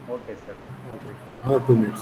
Okay, sir. Okay. Another 2 minutes.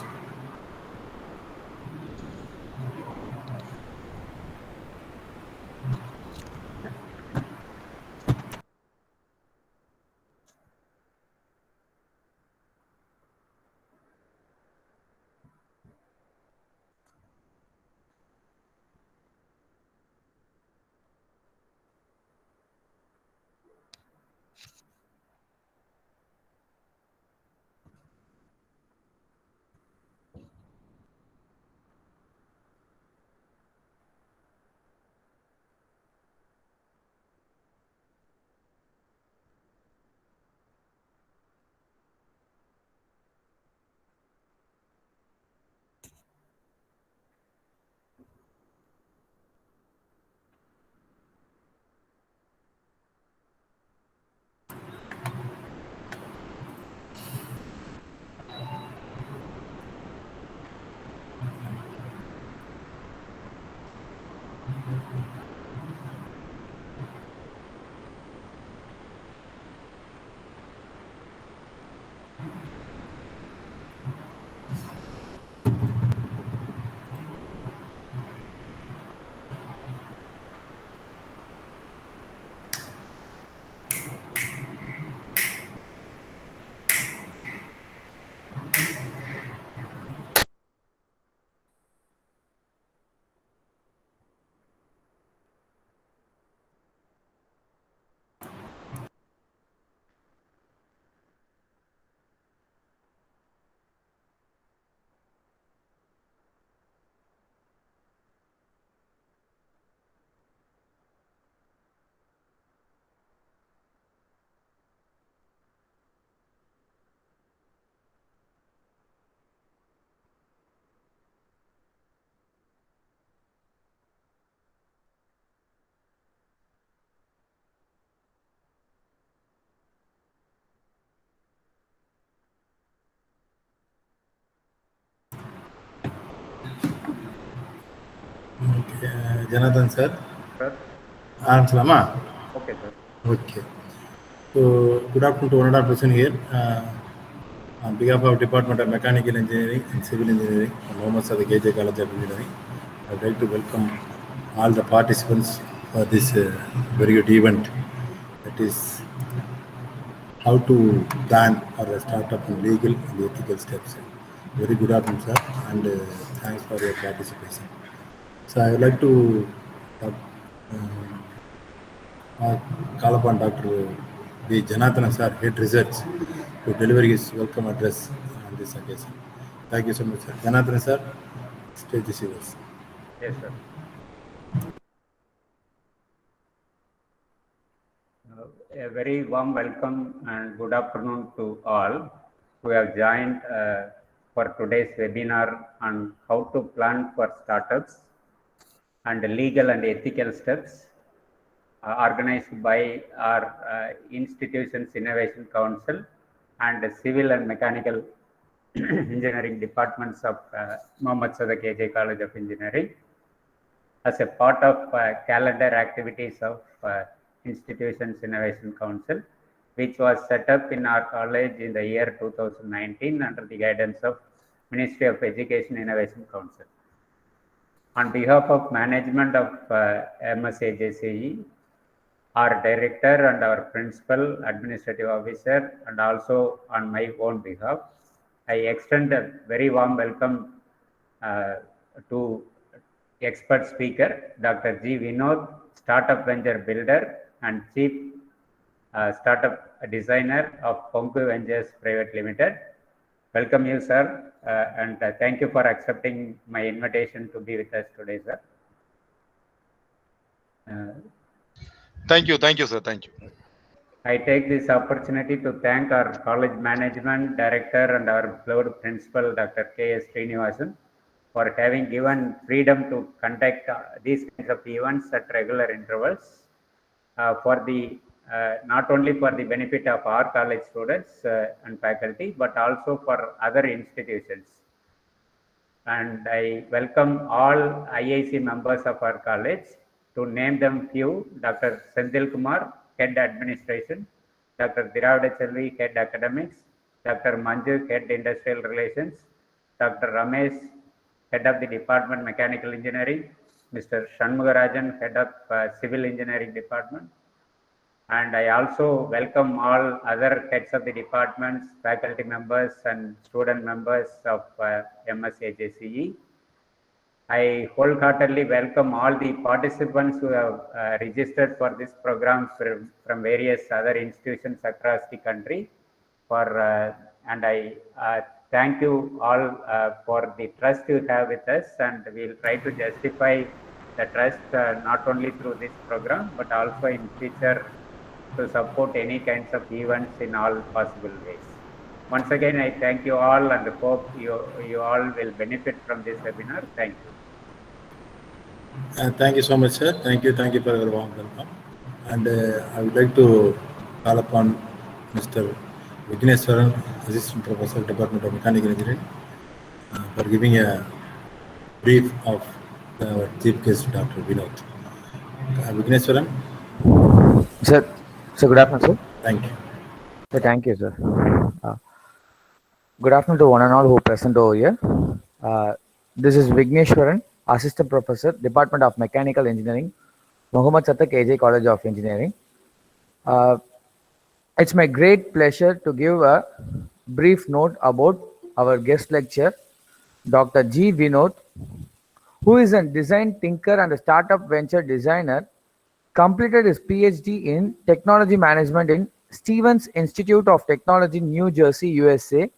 Okay. Janathan sir. Sir. ஆரம்பிச்சலாமா? Okay, sir. Okay. So, good afternoon to one and all person here. On behalf of Department of Mechanical Engineering and Civil Engineering, Mohammed Sadiq KJ College of Engineering, I would like to welcome all the participants for this very good event. That is how to plan or start up in legal and ethical steps. Very good afternoon, sir, and thanks for your participation. So I would like to talk, call upon Dr. B. Janathan sir, Head Research, to deliver his welcome address on this occasion. Thank you so much, sir. Janathan sir, stage is yours. Yes, sir. A very warm welcome and good afternoon to all who have joined for today's webinar on how to plan for startups and legal and ethical steps organized by our institution's Innovation Council and the Civil and Mechanical Engineering departments of Mohammed Sadiq KJ College of Engineering as a part of calendar activities of Institutions Innovation Council, which was set up in our college in the year 2019 under the guidance of Ministry of Education Innovation Council. On behalf of management of MSAJCE, our director and our principal administrative officer, and also on my own behalf, I extend a very warm welcome to expert speaker, Dr. G. Vinod, startup venture builder and chief startup designer of Ponku Ventures Private Limited. Welcome you, sir, and thank you for accepting my invitation to be with us today, sir. Thank you, sir. Thank you. I take this opportunity to thank our college management, director, and our beloved principal, Dr. K.S. Srinivasan, for having given freedom to conduct these kinds of events at regular intervals for the not only for the benefit of our college students and faculty, but also for other institutions. And I welcome all IIC members of our college. To name them few, Dr. Senthil Kumar, Head Administration, Dr. Diravada Chelvi, Head Academics, Dr. Manju, Head Industrial Relations, Dr. Ramesh, Head of the Department Mechanical Engineering, Mr. Shanmugarajan, Head of Civil Engineering Department, and I also welcome all other heads of the departments, faculty members, and student members of MSAJCE. I wholeheartedly welcome all the participants who have registered for this program from various other institutions across the country. And I thank you all for the trust you have with us, and we'll try to justify the trust not only through this program but also in future to support any kinds of events in all possible ways. Once again, I thank you all and hope you all will benefit from this webinar. Thank you. Thank you so much, sir. Thank you for your warm welcome. And I would like to call upon Mr. Vigneswaran, Assistant Professor, Department of Mechanical Engineering, for giving a brief of our chief guest, Dr. Vinod. Vigneswaran. Sir, good afternoon, sir. Thank you. Sir, thank you, sir. Good afternoon to one and all who present over here. This is Vigneshwaran, Assistant Professor, Department of Mechanical Engineering, Mohammed Satak AJ College of Engineering. It's my great pleasure to give a brief note about our guest lecturer, Dr. G. Vinod, who is a design thinker and a startup venture designer, completed his PhD in Technology Management in Stevens Institute of Technology, New Jersey, USA,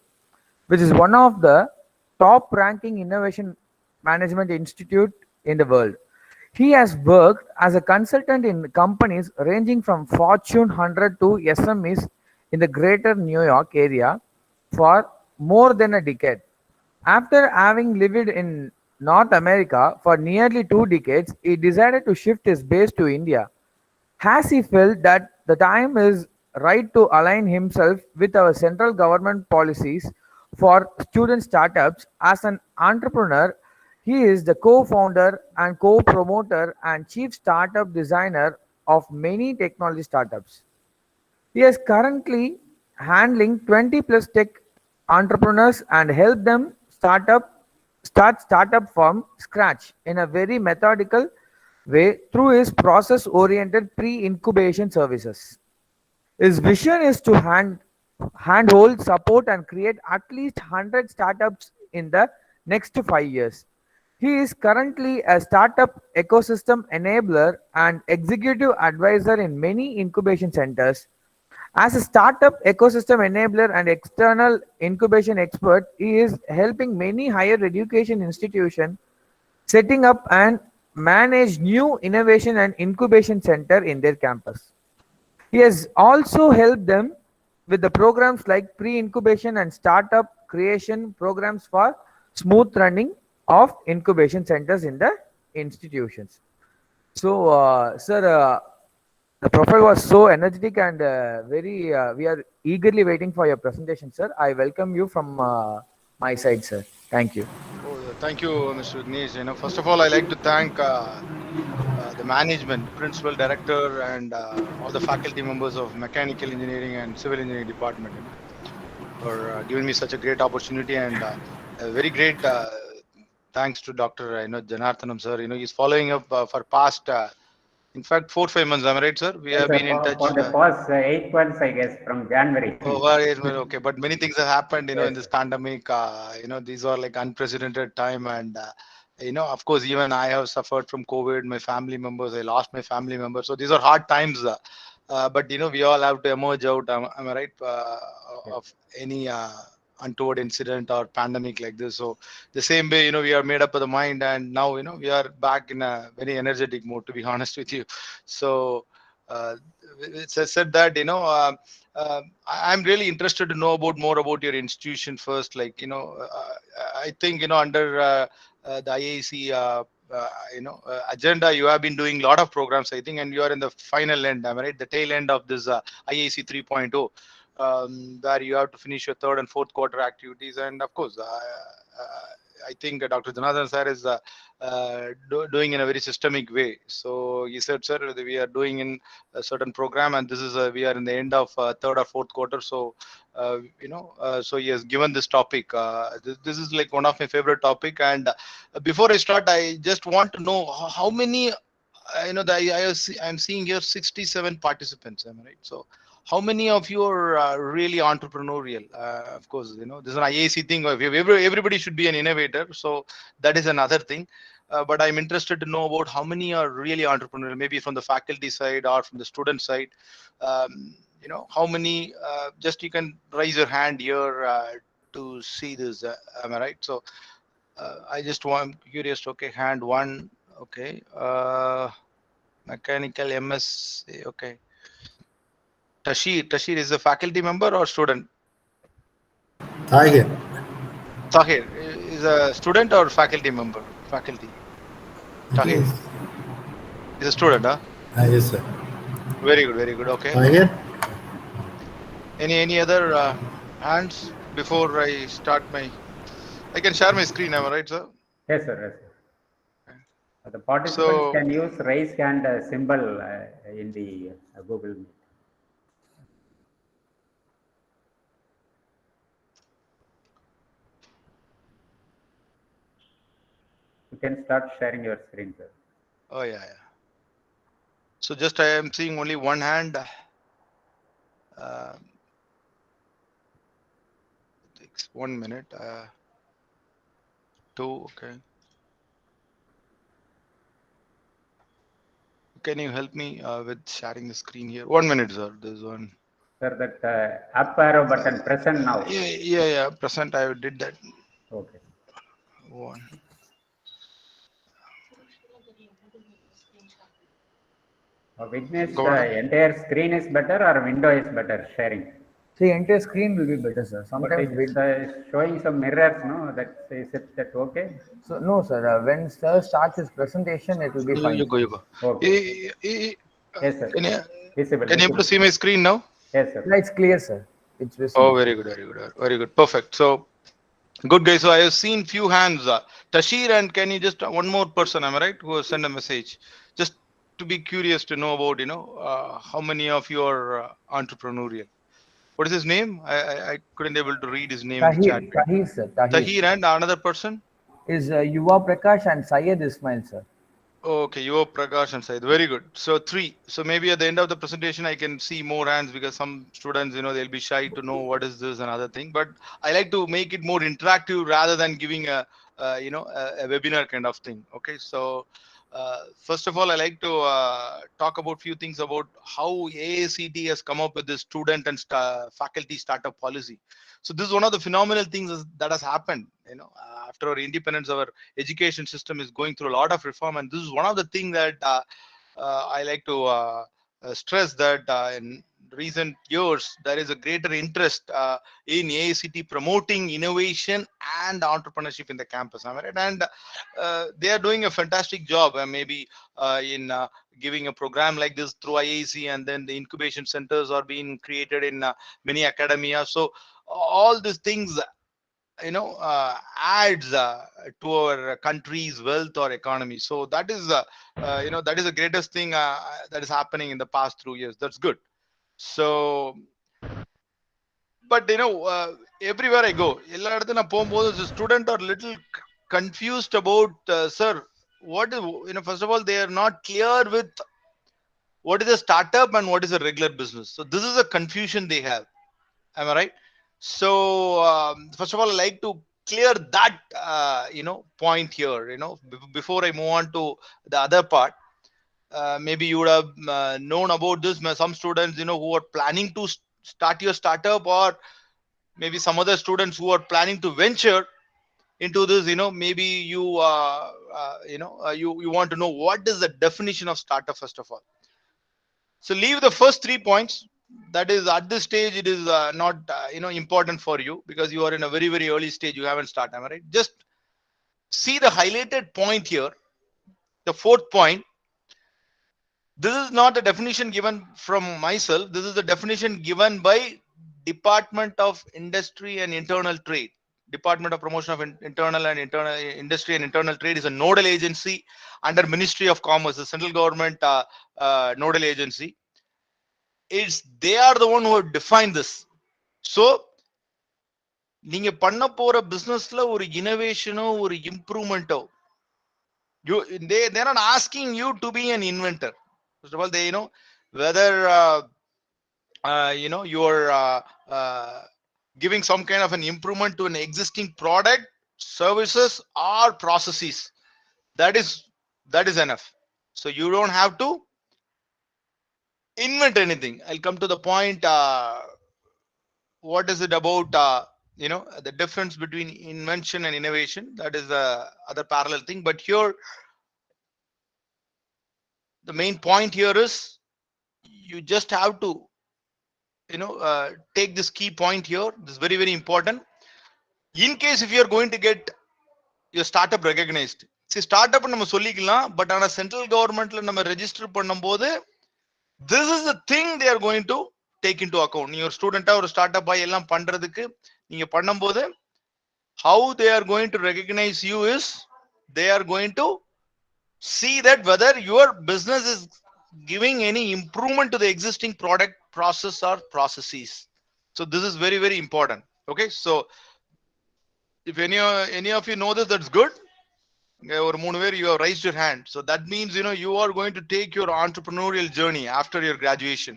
which is one of the top-ranking innovation management institute in the world. He has worked as a consultant in companies ranging from Fortune 100 to SMEs in the greater New York area for more than a decade. After having lived in North America for nearly 2 decades, he decided to shift his base to India, as he felt that the time is right to align himself with our central government policies for student startups. As an entrepreneur, he is the co-founder and co-promoter and chief startup designer of many technology startups. He is currently handling 20 plus tech entrepreneurs and help them start startup from scratch in a very methodical way through his process-oriented pre-incubation services. His vision is to handhold, support, and create at least 100 startups in the next 5 years. He is currently a startup ecosystem enabler and executive advisor in many incubation centers. As a startup ecosystem enabler and external incubation expert, he is helping many higher education institutions setting up and manage new innovation and incubation center in their campus. He has also helped them with the programs like pre-incubation and startup creation programs for smooth running of incubation centers in the institutions. So, sir, the profile was so energetic and we are eagerly waiting for your presentation, sir. I welcome you from my side, sir. Thank you. Thank you, Mr. Vignesh. First of all, I like to thank the management, principal, director, and all the faculty members of Mechanical Engineering and Civil Engineering Department for giving me such a great opportunity, and a very great thanks to Dr. Janarthanam sir. He's following up for past, in fact, 4-5 months. Am I right, sir? We have been in touch for the past 8 months, I guess, from January. Okay, but many things have happened, yes, in this pandemic. These are like unprecedented time, and of course, even I have suffered from COVID. My family members, I lost my family members, so these are hard times. But we all have to emerge out. Am I right? Of any untoward incident or pandemic like this. So the same way, we are made up of the mind, and now we are back in a very energetic mode, to be honest with you. So it's said that I'm really interested to know more about your institution first. Like I think under the IAC agenda, you have been doing a lot of programs, I think, and you are in the final end. Am I right? The tail end of this IAC 3.0. Where you have to finish your 3rd and 4th quarter activities, and of course I think Dr. Janardhan sir is doing in a very systemic way. So he said, sir, we are doing in a certain program, and this is we are in the end of third or fourth quarter. So so he has given this topic. This is like one of my favorite topic. And before I start, I just want to know how many. I'm seeing here 67 participants. Am I right? So how many of you are really entrepreneurial? Of course, this is an IAC thing. Everybody should be an innovator. So that is another thing. But I'm interested to know about how many are really entrepreneurial, maybe from the faculty side or from the student side. How many, just you can raise your hand here to see this. Am I right? So I'm curious. Okay, hand one. Okay. Mechanical MS. Okay. Tashir is a faculty member or student? Tahir. Tahir is a student or faculty member? Faculty. Tahir Yes. is a student, huh? Yes, sir. Very good, very good. Okay. Tahir? Any other hands before I start my? I can share my screen. Am I right, sir? Yes, sir. Yes, sir. The participants can use raise hand symbol in the Google Meet. You can start sharing your screen, sir. Oh yeah. So just I am seeing only one hand. Takes 1 minute. 2. Okay. Can you help me with sharing the screen here? 1 minute, sir. There's one. Sir, that up arrow button present now. Yeah. Present. I did that. Okay. One. Vignesh, the entire screen is better or window is better sharing? See, entire screen will be better, sir. Sometimes it's showing some mirrors, no? Is that okay? So no, sir. When sir starts his presentation, it will be fine. You go. Okay. Yes, sir. Can Visible. you able to see my screen now? Yes, sir. Yeah, it's clear, sir. It's visible. Oh, very good. Perfect. So, good guys. So I have seen few hands. Tashir, and can you just one more person? Am I right? Who has sent a message? Just to be curious to know about how many of you are entrepreneurial. What is his name? I couldn't able to read his name in the chat. Tahir, sir. Tahir and another person is Yuva Prakash and Syed Ismail, sir. Okay, Yuva Prakash and Syed. Very good. So 3. So maybe at the end of the presentation, I can see more hands because some students, they'll be shy to know what is this and other thing. But I like to make it more interactive rather than giving a webinar kind of thing. Okay, so first of all, I like to talk about few things about how AICTE has come up with this student and faculty startup policy. So this is one of the phenomenal things that has happened. After our independence, our education system is going through a lot of reform, and this is one of the things that I like to stress that in recent years there is a greater interest in AICTE promoting innovation and entrepreneurship in the campus. Am I right? And they are doing a fantastic job. Maybe in giving a program like this through IAC, and then the incubation centers are being created in many academia. So all these things adds to our country's wealth or economy. So that is that is the greatest thing that is happening in the past 2 years. That's good. So but everywhere I go, the students are little confused about sir, what is first of all, they are not clear with what is a startup and what is a regular business. So this is a confusion they have. Am I right? So first of all, I like to clear that point here. Before I move on to the other part, maybe you would have known about this. Some students, who are planning to start your startup, or maybe some other students who are planning to venture into this. Maybe you you want to know what is the definition of startup first of all. So leave the first 3 points. That is, at this stage, it is not important for you because you are in a very, very early stage. You haven't started. Am I right? Just see the highlighted point here, the 4th point. This is not a definition given from myself. This is the definition given by Department of Industry and Internal Trade. Department of Promotion of Internal Industry and Internal Trade is a nodal agency under Ministry of Commerce, the central government nodal agency. They are the one who have defined this. So நீங்க பண்ண போற பிசினஸ்ல ஒரு இனோவேஷனோ ஒரு இம்ப்ரூவ்மெண்டோ, they're not asking you to be an inventor. First of all, they whether you're giving some kind of an improvement to an existing product, services, or processes. That is enough. So you don't have to invent anything. I'll come to the point. What is it about the difference between invention and innovation? That is the other parallel thing. But here, the main point here is you just have to take this key point here. This is very, very important. In case if you are going to get your startup recognized, see, startup நம்ம சொல்லிக்கலாம், but ஆனா central governmentல நம்ம register பண்ணும்போது this is the thing they are going to take into account. நீ ஒரு ஸ்டூடெண்டா ஒரு start ஆகி எல்லாம் பண்றதுக்கு நீங்க பண்ணும்போது how they are going to recognize you is they are going to see that whether your business is giving any improvement to the existing product, process, or processes. So this is very, very important. Okay, so if any of you know this, that's good. Or you have raised your hand, so that means you are going to take your entrepreneurial journey after your graduation.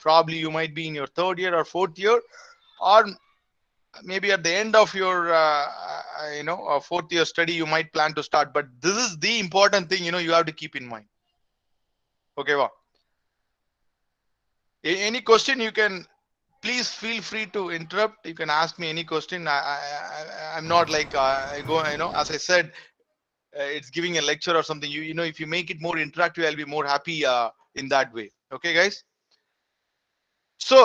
Probably you might be in your 3rd year or 4th year, or maybe at the end of your 4th year study you might plan to start. But this is the important thing you have to keep in mind. Okay, wow. Any question, you can please feel free to interrupt. You can ask me any question. I'm not like I go, as I said, it's giving a lecture or something. If you make it more interactive, I'll be more happy in that way. Okay, guys. So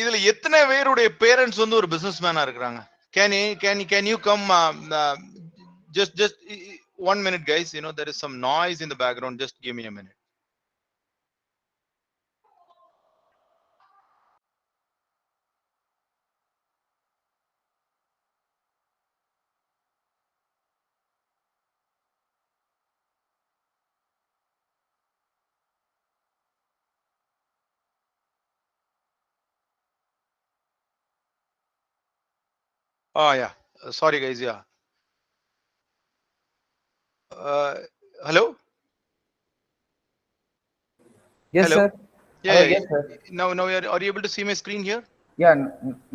இதுல எத்தனை பேருடைய parents வந்து ஒரு பிசினஸ்மேனா இருக்காங்க? Can you come just 1 minute, guys. There is some noise in the background. Just give me a minute. Oh yeah, sorry guys. Yeah. Hello. Yes, Hello? sir. Yeah, Hello, yeah, yes, sir. Now are you able to see my screen here? Yeah,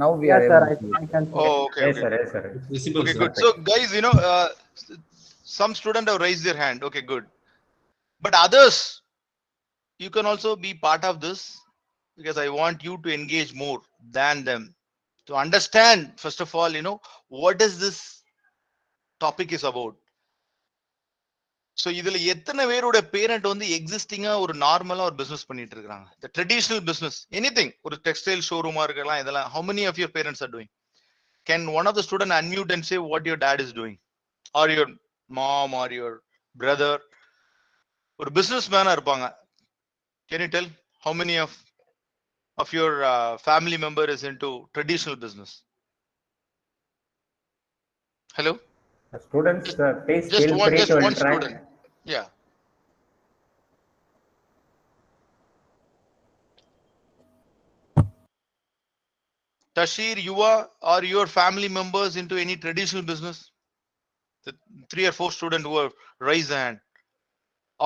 now we are Yes, sir. able to see. I can. Oh, okay. Yes, Okay. sir. Yes, sir. Visible, Okay, sir. good. So guys, some students have raised their hand. Okay, good. But others, you can also be part of this, because I want you to engage more than them, to understand first of all what is this topic is about. So இதுல எத்தனை பேரோட parent வந்து எக்ஸிஸ்டிங்கா ஒரு நார்மலா ஒரு business பண்ணிட்டு இருக்காங்க? The traditional business, anything, ஒரு டெக்ஸ்டைல் ஷோரூமா இருக்கலாம், இதெல்லாம். How many of your parents are doing? Can one of the student unmute and say what your dad is doing, or your mom, or your brother? ஒரு business மேனா இருப்பாங்க. Can you tell how many of your family member is into traditional business? Hello? Students, please Just feel one free to student. interact. Yeah. Tashir, are your family members into any traditional business? The 3 or 4 students who have raised the hand.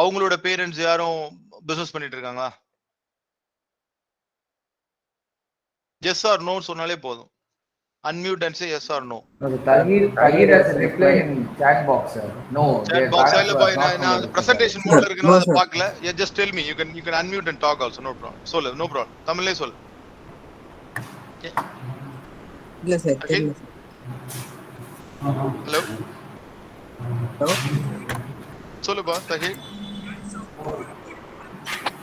அவங்களோட parents யாரும் business பண்ணிட்டு இருக்காங்களா? Yes or no சொன்னாலே போதும். Unmute and say yes or no. Tahir has a reply in chat box, sir. No. Chat box இல்ல boy, நான் presentation mode இருக்குன்னு அத பார்க்கல. Yeah, just tell me. You can unmute and talk also, no problem. சொல்லு, no problem. தமிழ்லயே சொல்லு. இல்ல sir. Hello. Hello. சொல்லு பா Tahir.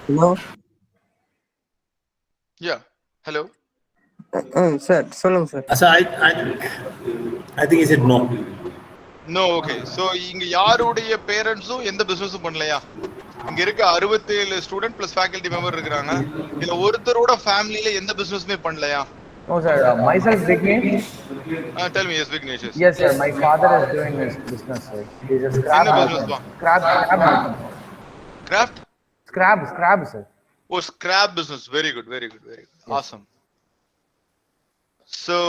Hello. Yeah. Hello. Sir சொல்லுங்க sir. So I think he said no. No, okay. So இங்க யாருடைய பேரண்ட்ஸும் எந்த பிசினஸும் பண்ணலையா? இங்க இருக்க 67 ஸ்டூடெண்ட் பிளஸ் ஃபேக்கல்டி மெம்பர் இருக்காங்க. இதுல ஒருத்தரோட ஃபேமிலில எந்த பிசினஸுமே பண்ணலையா? No, sir. Myself, Vignesh. Tell me, yes, Vignesh. Yes. Yes, sir. My father is doing this business, sir. He's a scrap Enna business merchant. ba? Scrap merchant. Craft? Scrap, sir. Oh, scrap business. Very good, very good, very good. Awesome. So,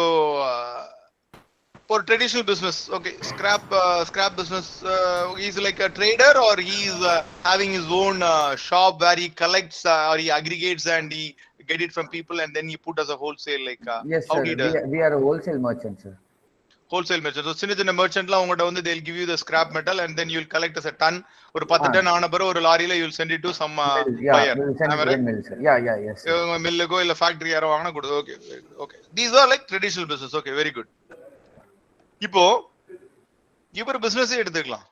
for traditional business, okay, scrap business, he's like a trader, or he's having his own shop where he collects or he aggregates and he get it from people and then he put as a wholesale, like Yes, how sir. he does We are a wholesale merchant, sir. wholesale merchant. So சின்ன merchantலாம் உங்கள்ட்ட வந்து they'll give you the scrap metal and then you'll collect as a ton. ஒரு 10 ton ஆன பிறகு ஒரு லாரியில you'll send it to some Yeah, buyer. we will send it to the mill, sir. Yeah, yes. Sir. இவங்க மில்லுக்கோ இல்ல factory யாரோ வாங்கினா கொடு. Okay, okay. These are like traditional business. Okay, very good. இப்போ இவர் பிசினஸே எடுத்துக்கலாம்,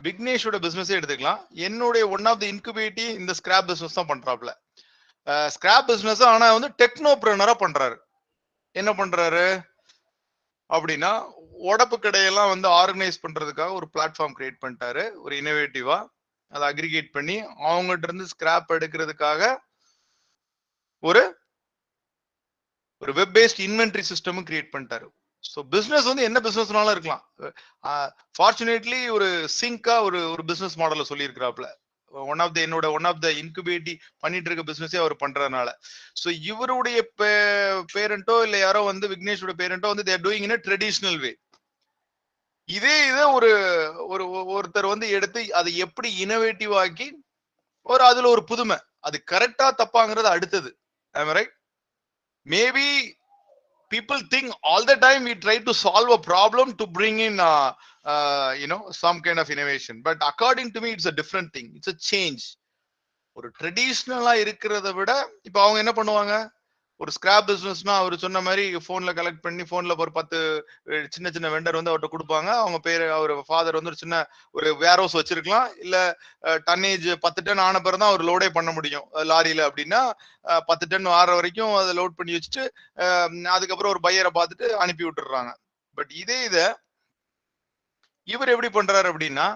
விக்னேஷோட பிசினஸே எடுத்துக்கலாம். என்னுடைய ஒன் ஆஃப் த இன்குபேட்டி இந்த ஸ்கிராப் பிசினஸ் தான் பண்றாப்ல. ஸ்கிராப் பிசினஸ் ஆனா வந்து டெக்னோபிரனரா பண்றாரு. என்ன பண்றாரு அப்படின்னா, உடப்பு கடையெல்லாம் வந்து ஆர்கனைஸ் பண்றதுக்காக ஒரு பிளாட்ஃபார்ம் கிரியேட் பண்ணிட்டாரு, ஒரு இனோவேட்டிவா. அதை அக்ரிகேட் பண்ணி அவங்ககிட்ட இருந்து ஸ்கிராப் எடுக்கிறதுக்காக ஒரு வெப் பேஸ்ட் இன்வென்ட்ரி சிஸ்டமும் கிரியேட் பண்ணிட்டாரு. ஸோ பிசினஸ் வந்து என்ன பிசினஸ்னாலும் இருக்கலாம். ஃபார்ச்சுனேட்லி ஒரு சிங்கா ஒரு பிசினஸ் மாடலை சொல்லியிருக்கிறாப்ல. ஒன் ஆஃப் த இன்குபேட்டி பண்ணிட்டு இருக்க பிசினஸே அவர் பண்றதுனால. ஸோ இவருடைய பேரண்டோ இல்ல யாரோ வந்து விக்னேஷோட பேரண்டோ வந்து they're doing in a traditional வே. இதே ஒருத்தர் வந்து எடுத்து அதை எப்படி இனோவேட்டிவ் ஆக்கி அதுல ஒரு புதுமை. அது கரெக்டா தப்பாங்கிறது அடுத்தது. Right? Maybe people think all the time we try to solve a problem to bring in some kind of innovation, but according to me it's a different thing. It's a change. ஒரு ட்ரெடிஷ்னலா இருக்கிறத விட இப்ப அவங்க என்ன பண்ணுவாங்க, ஒரு scrap பிசினஸ்னா அவர் சொன்ன மாதிரி போன்ல கலெக்ட் பண்ணி போன்ல ஒரு 10 சின்ன வெண்டர் வந்து அவர்கிட்ட கொடுப்பாங்க. அவங்க பேரு அவர் ஃபாதர் வந்து ஒரு வேர் ஹவுஸ் வச்சிருக்கலாம். இல்ல டன்னேஜ் 10 டன் ஆன பிறகு தான் அவர் லோடே பண்ண முடியும் லாரியில. அப்படின்னா 10 டன் ஆற வரைக்கும் அதை லோட் பண்ணி வச்சுட்டு அதுக்கப்புறம் ஒரு பையரை பார்த்துட்டு அனுப்பி விட்டுறாங்க. பட் இதை இவர் எப்படி பண்றாரு அப்படின்னா,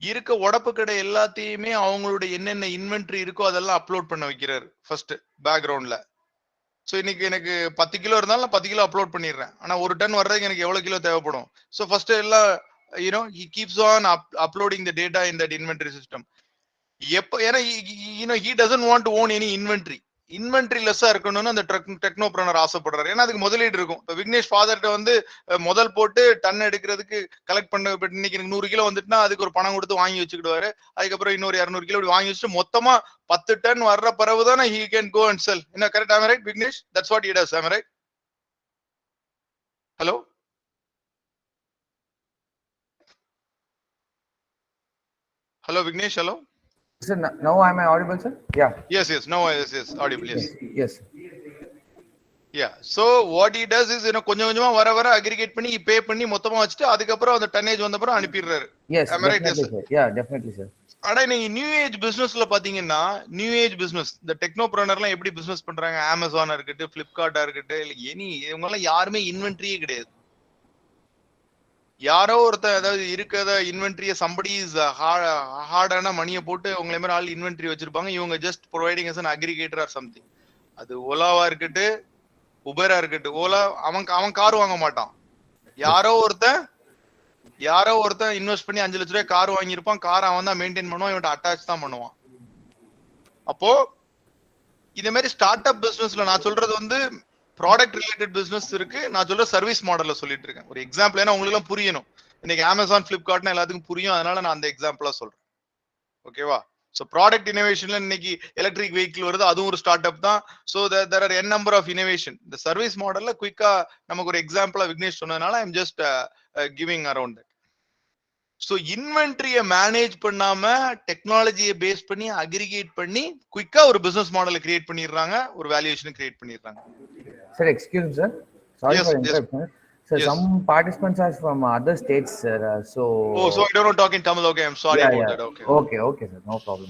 இருக்க உடப்பு கடை எல்லாத்தையுமே அவங்களுடைய என்னென்ன இன்வென்ட்ரி இருக்கோ அதெல்லாம் அப்லோட் பண்ண வைக்கிறாரு ஃபர்ஸ்ட் பேக்ரவுண்ட்ல. ஸோ இன்னைக்கு எனக்கு 10 கிலோ இருந்தாலும் 10 கிலோ அப்லோட் பண்ணிடுறேன். ஆனா ஒரு டன் வர்றதுக்கு எனக்கு எவ்வளவு கிலோ தேவைப்படும்? ஸோ ஃபர்ஸ்ட் எல்லாம் he keeps on uploading the data in that inventory system. ஏன்னா he doesn't want to own any inventory லெஸ்ஸா இருக்கணும்னு அந்த டெக்னோபிரனர் ஆசைப்படுறாரு. ஏன்னா அதுக்கு முதலீடு இருக்கும். இப்போ விக்னேஷ் ஃபாதர்கிட்ட வந்து முதல் போட்டு டன் எடுக்கிறதுக்கு கலெக்ட் பண்ண இன்னைக்கு 100 கிலோ வந்துட்டுனா அதுக்கு ஒரு பணம் கொடுத்து வாங்கி வச்சுக்கிடுவாரு. அதுக்கப்புறம் இன்னொரு 200 கிலோ வாங்கி வச்சுட்டு மொத்தமா 10 டன் வர்ற பிறகு தானே he can go and sell. என்ன correct? am I right Vignesh? that's what he does. am I right? hello Vignesh, hello. Sir, now am I audible, sir? Yeah. Yes. Now yes. Audible. Yes. Yeah. So what he does is கொஞ்சமா வர aggregate பண்ணி பே பண்ணி மொத்தமா வச்சிட்டு அதுக்கப்புறம் அந்த tonnage வந்த அப்புறம் அனுப்பிடுறாரு. Yes. am I right? Yes, sir. Yeah, definitely, sir. ஆனா நீங்க நியூ ஏஜ் பிசினஸ்ல பாத்தீங்கன்னா, நியூ ஏஜ் பிசினஸ் இந்த டெக்னோபிரனர்லாம் எப்படி பிசினஸ் பண்றாங்க, அமேசானா இருக்கட்டும், பிளிப்கார்ட்டா இருக்கட்டும், இல்ல இவங்க எல்லாம் யாருமே இன்வென்ட்ரியே கிடையாது. யாரோ ஒருத்தர் அதாவது இருக்கிறத இன்வென்ட்ரிய சம்படி ஹார்டான மணியை போட்டு உங்களை மாதிரி ஆள் இன்வென்ட்ரி வச்சிருப்பாங்க. இவங்க just providing as an aggregator or something. அது ஓலாவா இருக்கட்டு, உபரா இருக்கட்டு. ஓலா அவன் கார் வாங்க மாட்டான். யாரோ ஒருத்தன் இன்வெஸ்ட் பண்ணி 5 லட்ச ரூபாய் கார் வாங்கியிருப்பான். கார் அவன் தான் மெயின்டைன் பண்ணுவான், இவன் அட்டாச் தான் பண்ணுவான். அப்போ இதே மாதிரி ஸ்டார்ட் அப் பிசினஸ்ல நான் சொல்றது வந்து ப்ராடக்ட் ரிலேட்டட் பிசினஸ் இருக்கு. நான் சொல்ற சர்வீஸ் மாடல்ல சொல்லிட்டு இருக்கேன். ஒரு எக்ஸாம்பிள், ஏன்னா உங்களுக்கு எல்லாம் புரியணும். இன்னைக்கு அமேசான், பிளிப்கார்ட்னா எல்லாத்துக்கும் புரியும். அதனால நான் அந்த எக்ஸாம்பிளா சொல்றேன். ஓகேவா? ஸோ ப்ராடக்ட் இனோவேஷன்ல இன்னைக்கு எலக்ட்ரிக் வெஹிக்கிள் வருது, அதுவும் ஒரு ஸ்டார்ட் அப் தான். So there are n number of innovation. இந்த சர்வீஸ் மாடல்ல குயிக்கா நமக்கு ஒரு எக்ஸாம்பிளா விக்னேஷ் சொன்னதுனால I am just giving around that. So இன்வென்ட்ரியை மேனேஜ் பண்ணாம டெக்னாலஜியை பேஸ் பண்ணி அக்ரிகேட் பண்ணி குயிக்கா ஒரு பிசினஸ் மாடலை கிரியேட் பண்ணிடுறாங்க, ஒரு வேல்யூவேஷன் கிரியேட் பண்ணிடுறாங்க. Sir, excuse me, sir. Sorry for interruption. Sir, some participants are from other states, sir. So. Oh, so I don't talk in Tamil. Okay, I'm sorry about that. Okay, sir. No problem.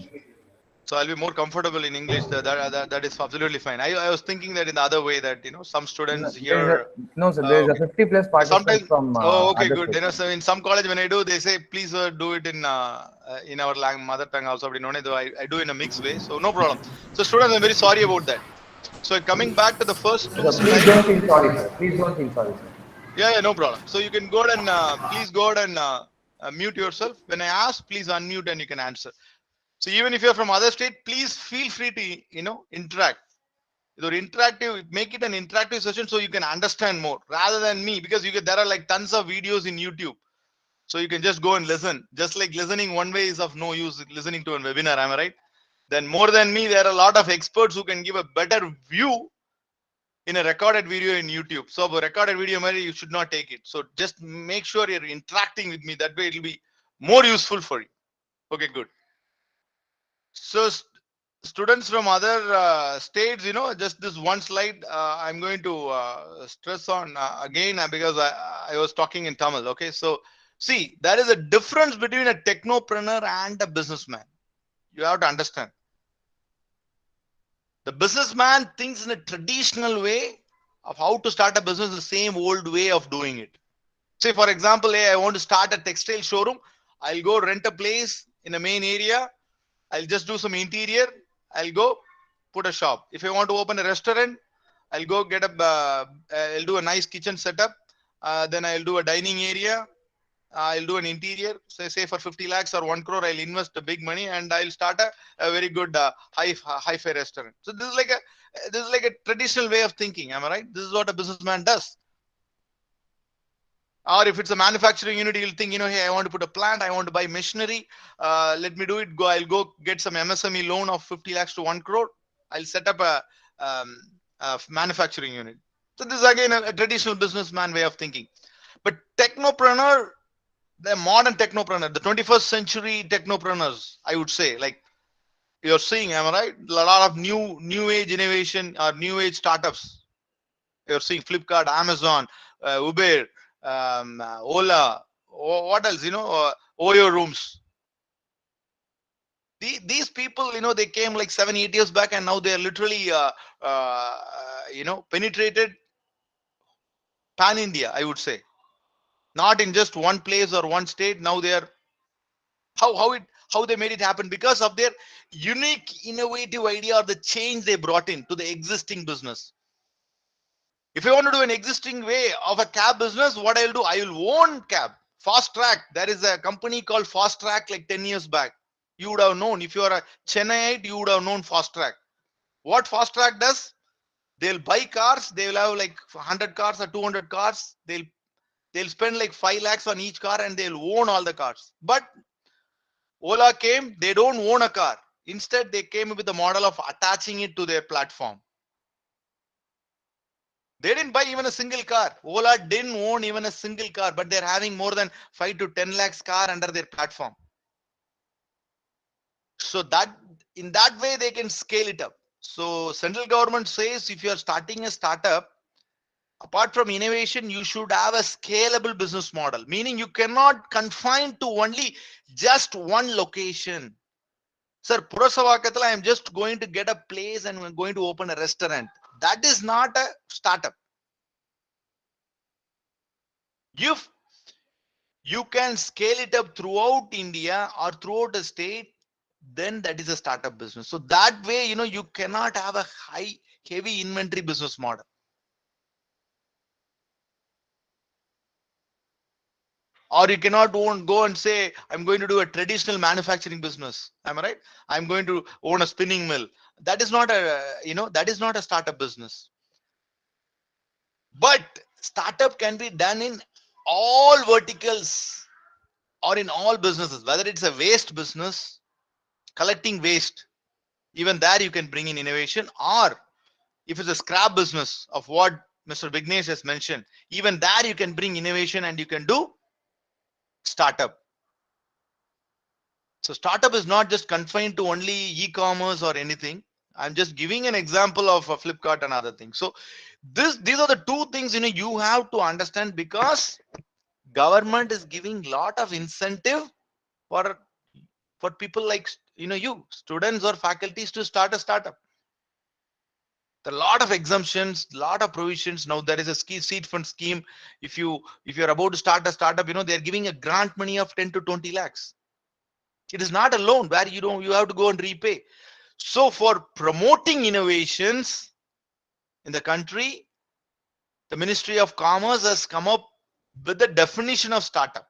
So I'll be more comfortable in English. That is absolutely fine. I was thinking that in the other way that some students here. No, sir. There is a Okay. 50 plus participants Sometimes. from Oh, okay, other good. states. So in some college when I do, they say please do it in our mother tongue also. Though I do in a mixed way, so no problem. So students, I'm very sorry about that. So coming back to the first two So please slides. don't feel sorry, sir. Please don't feel sorry, sir. Yeah, no problem. So you can go and please go ahead and mute yourself. When I ask, please unmute and you can answer. So even if you're from other state, please feel free to interact. Your interactive, make it an interactive session so you can understand more rather than me, because there are like tons of videos in YouTube. So you can just go and listen. Just like listening one way is of no use listening to a webinar, am I right? Then more than me, there are a lot of experts who can give a better view in a recorded video in YouTube. So a recorded video, you should not take it. So just make sure you're interacting with me. That way it will be more useful for you. Okay, good. So students from other states, just this one slide, I'm going to stress on again because I was talking in Tamil. Okay, so see, there is a difference between a technopreneur and a businessman. You have to understand. The businessman thinks in a traditional way of how to start a business, the same old way of doing it. Say, for example, hey, I want to start a textile showroom. I'll go rent a place in a main area. I'll just do some interior. I'll go put a shop. If I want to open a restaurant, I'll go get I'll do a nice kitchen setup. Then I'll do a dining area. I'll do an interior. Say for 50 lakhs or 1 crore, I'll invest a big money and I'll start a very good high-fi restaurant. So this is like a traditional way of thinking. Am I right? This is what a businessman does. Or if it's a manufacturing unit, you'll think, hey, I want to put a plant, I want to buy machinery. Let me do it. I'll go get some MSME loan of 50 lakhs to 1 crore. I'll set up a manufacturing unit. So this is again a traditional businessman way of thinking. But technopreneur, the modern technopreneur, the 21st century technopreneurs, I would say, like you're seeing, am I right? A lot of new age innovation or new age startups. You're seeing Flipkart, Amazon, Uber, Ola, what else? Oyo rooms. These people, they came like 7-8 years back, and now they are literally, penetrated pan India. I would say, not in just one place or one state. Now they are how they made it happen because of their unique, innovative idea or the change they brought in to the existing business. If I want to do an existing way of a cab business, what I'll do, I will own cab. Fast Track. There is a company called Fast Track like 10 years back. You would have known. If you are a Chennaiite, you would have known Fast Track. What Fast Track does? They'll buy cars. They will have like 100 cars or 200 cars. They'll spend like 5 lakhs on each car and they'll own all the cars. But Ola came, they don't own a car. Instead, they came with the model of attaching it to their platform. They didn't buy even a single car. Ola didn't own even a single car, but they're having more than 5 to 10 lakhs car under their platform. So that in that way, they can scale it up. So central government says if you're starting a startup, apart from innovation, you should have a scalable business model, meaning you cannot confine to only just one location. Sir, Purasavakathal, I am just going to get a place and I'm going to open a restaurant. That is not a startup. If you can scale it up throughout India or throughout a state, then that is a startup business. So that way, you cannot have a heavy inventory business model. Or you cannot go and say, I'm going to do a traditional manufacturing business. Am I right? I'm going to own a spinning mill. That is not a startup business. But startup can be done in all verticals or in all businesses, whether it's a waste business, collecting waste, even there you can bring in innovation, or if it's a scrap business of what Mr. Vignesh has mentioned, even there you can bring innovation and you can do startup. So startup is not just confined to only e-commerce or anything. I'm just giving an example of a Flipkart and other things. So these are the two things you have to understand, because government is giving lot of incentive for people like you students or faculties to start a startup. There are a lot of exemptions, lot of provisions. Now there is a seed fund scheme. If you're about to start a startup, they're giving a grant money of 10 to 20 lakhs. It is not a loan where you have to go and repay. So for promoting innovations in the country, the Ministry of Commerce has come up with the definition of startup.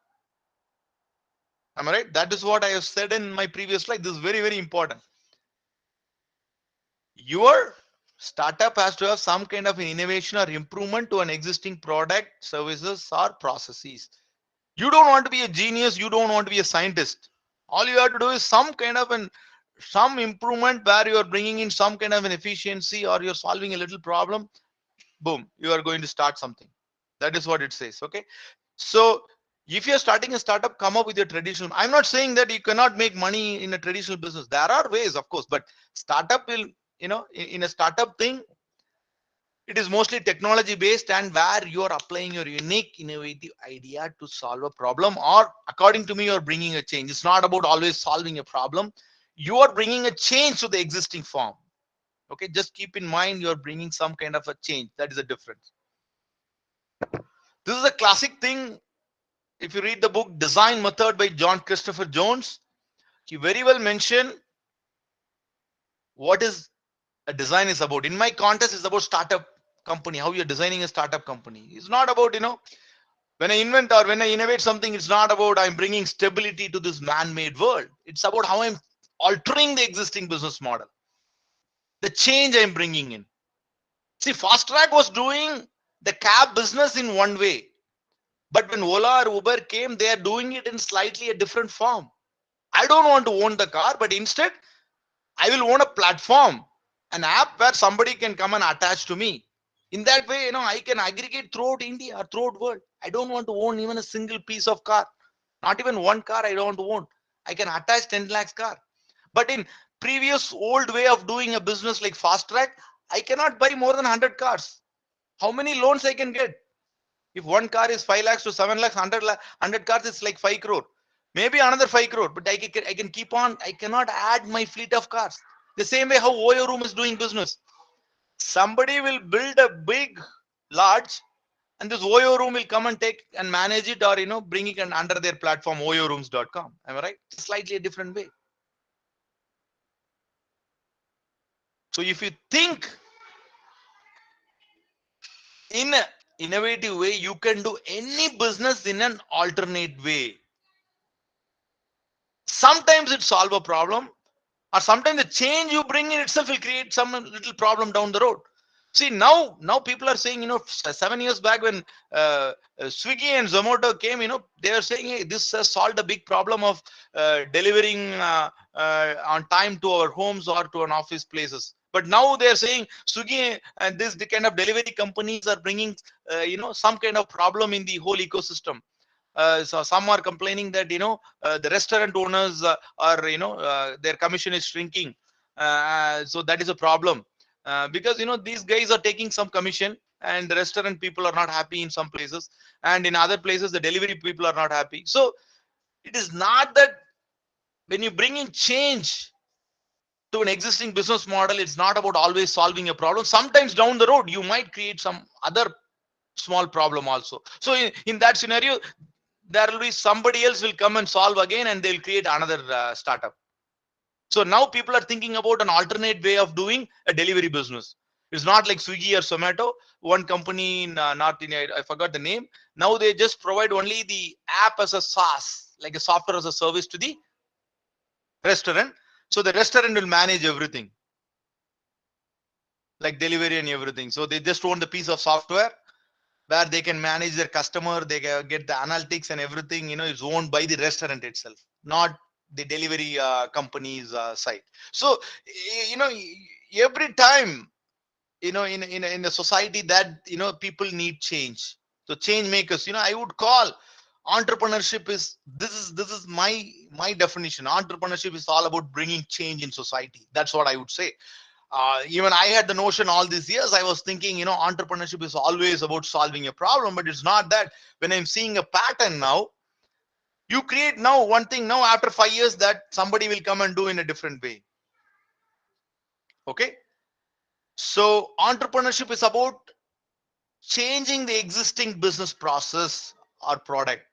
Am I right? That is what I have said in my previous slide. This is very, very important. Your startup has to have some kind of an innovation or improvement to an existing product, services, or processes. You don't want to be a genius. You don't want to be a scientist. All you have to do is some kind of some improvement where you are bringing in some kind of an efficiency or you're solving a little problem. Boom, you are going to start something. That is what it says. Okay. So if you're starting a startup, come up with your traditional. I'm not saying that you cannot make money in a traditional business. There are ways, of course, but startup will, in a startup thing, it is mostly technology based and where you are applying your unique innovative idea to solve a problem, or according to me, you're bringing a change. It's not about always solving a problem. You are bringing a change to the existing form. Okay, just keep in mind you're bringing some kind of a change. That is a difference. This is a classic thing. If you read the book Design Method by John Christopher Jones, he very well mentioned what is a design is about. In my contest, it's about startup company, how you're designing a startup company. It's not about, when I invent or when I innovate something, it's not about I'm bringing stability to this man-made world. It's about how I'm altering the existing business model, the change I'm bringing in. See, Fast Track was doing the cab business in one way. But when Ola or Uber came, they are doing it in slightly a different form. I don't want to own the car, but instead, I will own a platform, an app where somebody can come and attach to me. In that way, I can aggregate throughout India or throughout world. I don't want to own even a single piece of car. Not even one car I don't want to own. I can attach 10 lakhs car. But in previous old way of doing a business like Fast Track, I cannot buy more than 100 cars. How many loans I can get? If one car is 5 lakhs to 7 lakhs, 100 cars, it's like 5 crore. Maybe another 5 crore, but I can keep on. I cannot add my fleet of cars. The same way how Oyo Room is doing business. Somebody will build a big, large, and this Oyo Room will come and take and manage it, or bring it under their platform oyorooms.com. Am I right? Slightly a different way. So if you think in an innovative way, you can do any business in an alternate way. Sometimes it solve a problem, or sometimes the change you bring in itself will create some little problem down the road. See, now people are saying, 7 years back when Swiggy and Zomato came, they were saying, hey, this has solved a big problem of delivering on time to our homes or to an office places. But now they are saying Swiggy and the kind of delivery companies are bringing, some kind of problem in the whole ecosystem. So some are complaining that the restaurant owners are their commission is shrinking, so that is a problem, because these guys are taking some commission and the restaurant people are not happy in some places, and in other places the delivery people are not happy. So it is not that when you bring in change to an existing business model, it's not about always solving a problem. Sometimes down the road you might create some other small problem also. So in that scenario, there will be somebody else will come and solve again, and they'll create another startup. So now people are thinking about an alternate way of doing a delivery business. It's not like Swiggy or Zomato. One company in North India, I forgot the name. Now they just provide only the app as a SaaS, like a software as a service to the restaurant. So the restaurant will manage everything, like delivery and everything. So they just own the piece of software where they can manage their customer, they can get the analytics and everything, is owned by the restaurant itself, not the delivery company's side. So, every time, in a society that, people need change. So change makers, I would call entrepreneurship is, this is my definition. Entrepreneurship is all about bringing change in society. That's what I would say. Even I had the notion all these years. I was thinking, entrepreneurship is always about solving a problem, but it's not that. When I'm seeing a pattern now, You create now one thing, now after 5 years that somebody will come and do in a different way. Okay. So entrepreneurship is about changing the existing business process or product.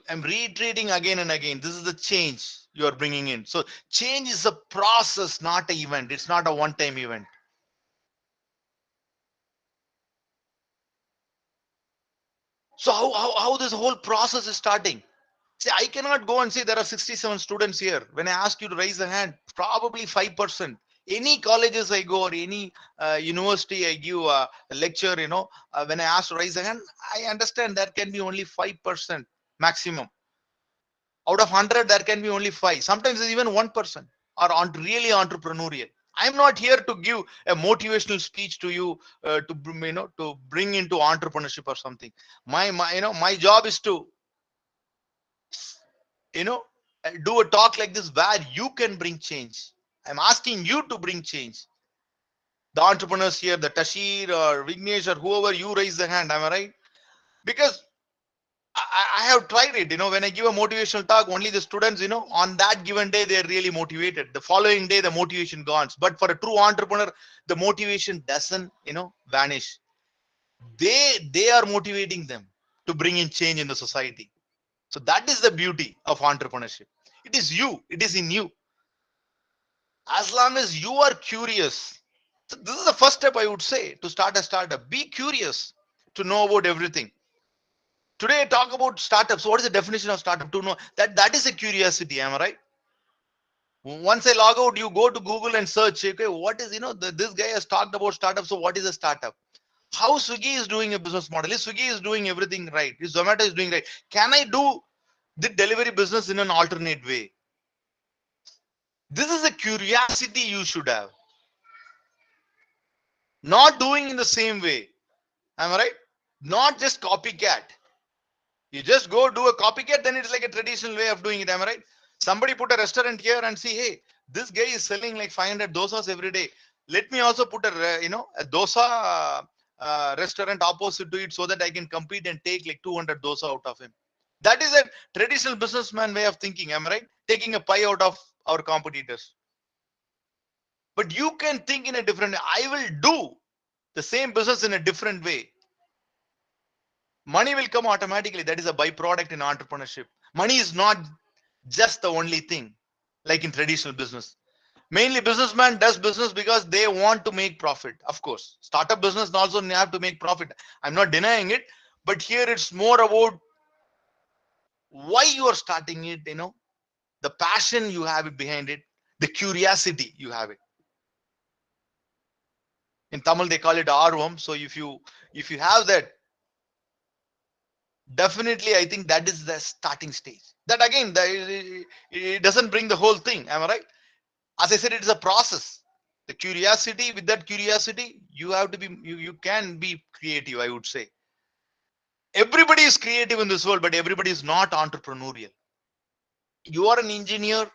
I'm reiterating again and again. This is the change you are bringing in. So change is a process, not an event. It's not a one-time event. So how this whole process is starting? See, I cannot go and say there are 67 students here. When I ask you to raise a hand, probably 5%. Any colleges I go or any university I give a lecture, when I ask to raise a hand, I understand there can be only 5% maximum. Out of 100, there can be only 5. Sometimes it's even 1% are really entrepreneurial. I'm not here to give a motivational speech to you to bring into entrepreneurship or something. My job is to do a talk like this where you can bring change. I'm asking you to bring change. The entrepreneurs here, the Tashir or Vignesh or whoever, you raise the hand. Am I right? Because I have tried it. When I give a motivational talk, only the students, on that given day, they're really motivated. The following day, the motivation gone. But for a true entrepreneur, the motivation doesn't, vanish. They are motivating them to bring in change in the society. So that is the beauty of entrepreneurship. It is you. It is in you. As long as you are curious. So this is the first step I would say to start a startup. Be curious to know about everything. Today I talk about startups. What is the definition of startup? To know that is a curiosity. Am I right? Once I log out, you go to Google and search. Okay, what is this guy has talked about startup. So what is a startup? How Swiggy is doing a business model? Is Swiggy is doing everything right? Is Zomato is doing right? Can I do the delivery business in an alternate way? This is a curiosity you should have. Not doing in the same way. Am I right? Not just copycat. You just go do a copycat, then it's like a traditional way of doing it. Am I right? Somebody put a restaurant here and see, hey, this guy is selling like 500 dosas every day. Let me also put a dosa restaurant opposite to it so that I can compete and take like 200 dosa out of him. That is a traditional businessman way of thinking. Am I right? Taking a pie out of our competitors. But you can think in a different way. I will do the same business in a different way. Money will come automatically. That is a byproduct in entrepreneurship. Money is not just the only thing like in traditional business. Mainly businessman does business because they want to make profit. Of course, startup business also have to make profit. I'm not denying it, but here it's more about why you are starting it, the passion you have it behind it, the curiosity you have it. In Tamil, they call it arvam. So if you have that, definitely I think that is the starting stage. That again, it doesn't bring the whole thing. Am I right? As I said, it is a process. The curiosity, with that curiosity, you have to be, you can be creative, I would say. Everybody is creative in this world, but everybody is not entrepreneurial. You are an engineer,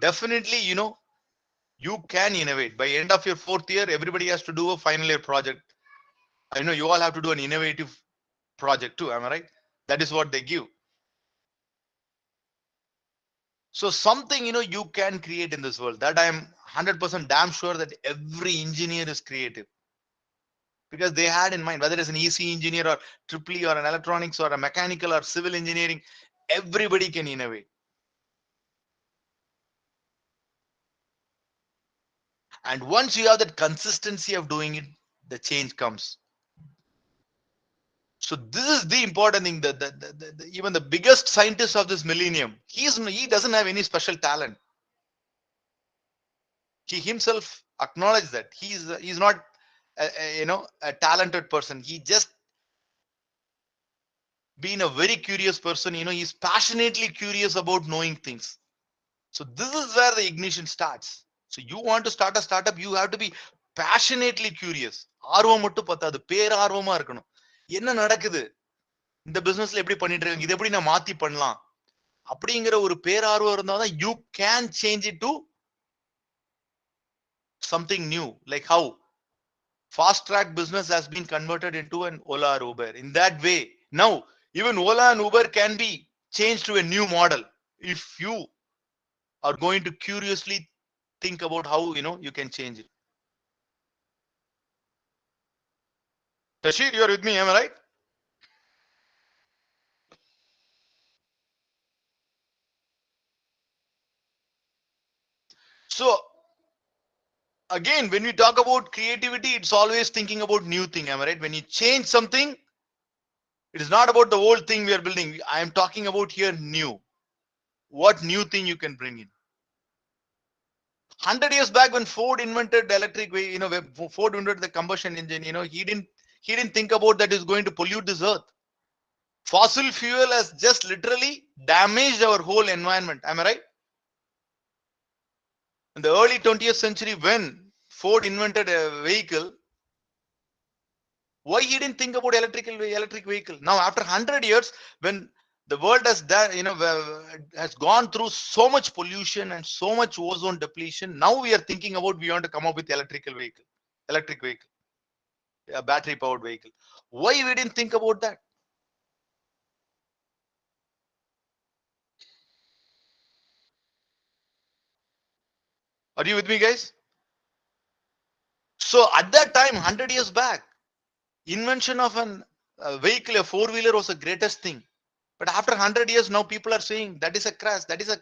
definitely, you can innovate. By end of your 4th year, everybody has to do a final year project. I know you all have to do an innovative project too. Am I right? That is what they give. So something, you can create in this world. That I am 100% damn sure that every engineer is creative. Because they had in mind, whether it's an EC engineer or EEE or an electronics or a mechanical or civil engineering, everybody can innovate. And once you have that consistency of doing it, the change comes. So this is the important thing. Even the biggest scientist of this millennium, he doesn't have any special talent. He himself acknowledged that he's not a talented person. He just being a very curious person. He's passionately curious about knowing things. So this is where the ignition starts. So you want to start a startup, you have to be passionately curious. ஆர்வம் மட்டும் பத்தாது, பேரார்வமா இருக்கணும். என்ன நடக்குது இந்த பிசினஸ்ல, எப்படி பண்ணிட்டு இருக்காங்க, இதை எப்படி நான் மாத்தி பண்ணலாம் அப்படிங்கிற ஒரு பேரார்வம் இருந்தாதான் you can change it to something new. Like how fast track business has been converted into an Ola or Uber. In that way, now Even Ola and Uber can be changed to a new model if you are going to curiously think about how you can change it. Tashir, you're with me, am I right? So again, when we talk about creativity, it's always thinking about new thing, am I right? When you change something, it is not about the old thing we are building. I am talking about here new. What new thing you can bring in? 100 years back, when Ford invented the electric way, when Ford invented the combustion engine, he didn't think about that is going to pollute this earth. Fossil fuel has just literally damaged our whole environment. Am I right? In the early 20th century, when Ford invented a vehicle, why he didn't think about electric vehicle? Now, after 100 years, when the world has done, has gone through so much pollution and so much ozone depletion, now we are thinking about we want to come up with electric vehicle, a battery powered vehicle. Why we didn't think about that? Are you with me, guys? So at that time, 100 years back, invention of a vehicle, a four-wheeler was the greatest thing. But after 100 years, now people are saying that is a crash, that is a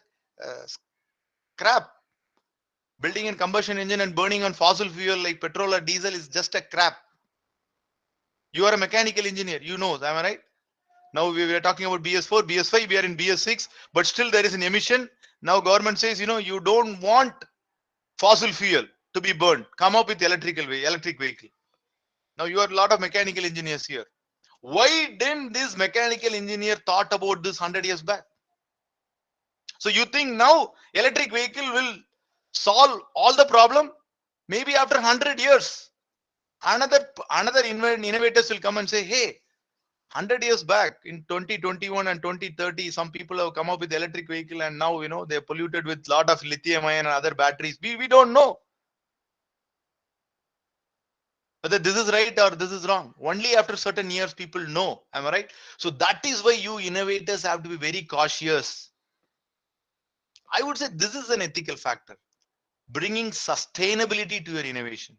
crap. Building a combustion engine and burning on fossil fuel like petrol or diesel is just a crap. You are a mechanical engineer, you know, am I right? Now we are talking about BS4, BS5, we are in BS6, but still there is an emission. Now government says, you don't want fossil fuel to be burned. Come up with electric vehicle. Now you are a lot of mechanical engineers here. Why didn't this mechanical engineer thought about this 100 years back? So you think now electric vehicle will solve all the problem? Maybe after 100 years, another innovators will come and say, hey, 100 years back in 2021 and 2030, some people have come up with electric vehicle and now, they're polluted with lot of lithium ion and other batteries. We don't know whether this is right or this is wrong. Only after certain years people know. Am I right? So that is why you innovators have to be very cautious. I would say this is an ethical factor. Bringing sustainability to your innovation.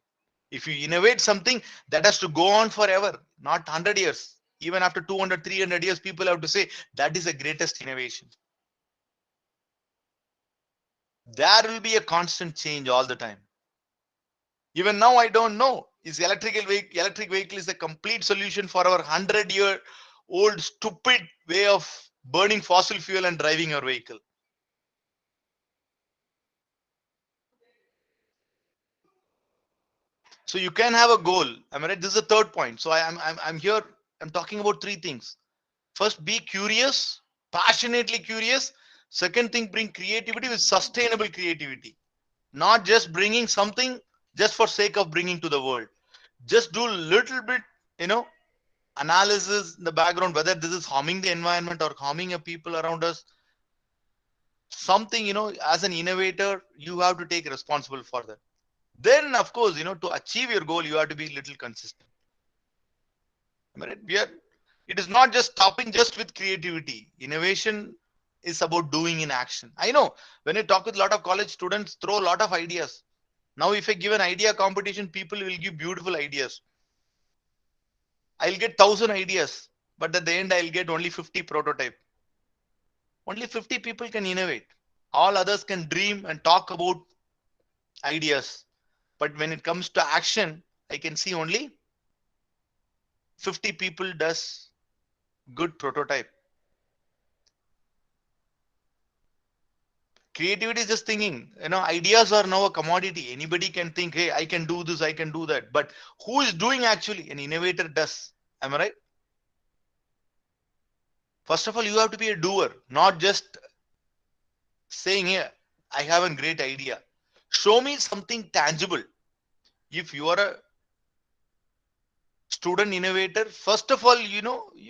If you innovate something, that has to go on forever, not 100 years. Even after 200, 300 years, people have to say that is the greatest innovation. There will be a constant change all the time. Even now, I don't know. Is electric vehicle is a complete solution for our 100-year-old stupid way of burning fossil fuel and driving your vehicle? So you can have a goal. Am I right? This is the third point. So I'm here. I'm talking about three things. First, be curious, passionately curious. Second thing, bring creativity with sustainable creativity. Not just bringing something just for sake of bringing to the world. Just do little bit, analysis in the background, whether this is harming the environment or harming the people around us. Something, as an innovator, you have to take responsible for that. Then, of course, to achieve your goal, you have to be a little consistent. I mean, it is not just stopping just with creativity. Innovation is about doing in action. I know when I talk with a lot of college students, throw a lot of ideas. Now, if I give an idea competition, people will give beautiful ideas. I'll get 1,000 ideas, but at the end, I'll get only 50 prototype. Only 50 people can innovate. All others can dream and talk about ideas. But when it comes to action, I can see only 50 people does good prototype. Creativity is just thinking, ideas are now a commodity. Anybody can think, hey, I can do this, I can do that. But who is doing actually? An innovator does. Am I right? First of all, you have to be a doer, not just saying, here, I have a great idea. Show me something tangible. If you are a student innovator, first of all,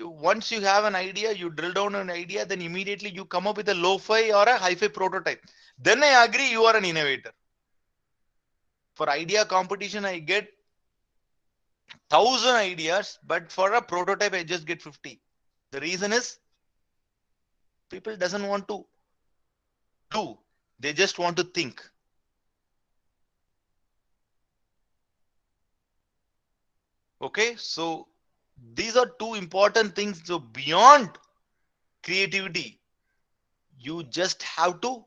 once you have an idea, you drill down an idea, then immediately you come up with a lo-fi or a hi-fi prototype. Then I agree you are an innovator. For idea competition, I get 1,000 ideas, but for a prototype, I just get 50. The reason is people doesn't want to do. They just want to think. Okay, so these are two important things. So beyond creativity, you just have to.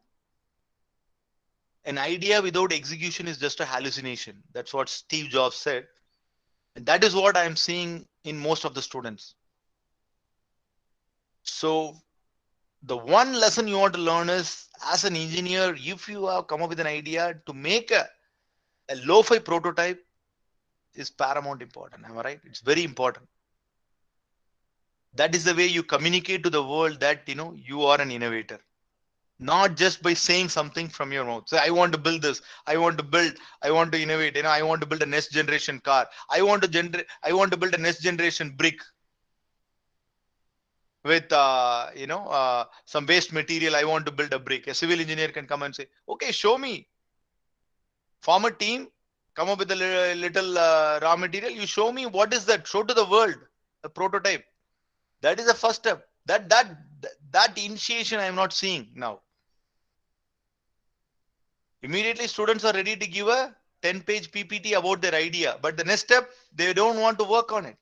An idea without execution is just a hallucination. That's what Steve Jobs said. And that is what I'm seeing in most of the students. So the one lesson you want to learn is, as an engineer, if you have come up with an idea, to make a lo-fi prototype is paramount important. Am I right? It's very important. That is the way you communicate to the world that you are an innovator. Not just by saying something from your mouth. So I want to build this. I want to innovate. I want to build a next generation car. I want to build a next generation brick with some waste material. I want to build a brick. A civil engineer can come and say, okay, show me. Form a team, come up with a little raw material. You show me what is that. Show to the world a prototype. That is the first step. That initiation I am not seeing now. Immediately students are ready to give a 10-page PPT about their idea. But the next step, they don't want to work on it.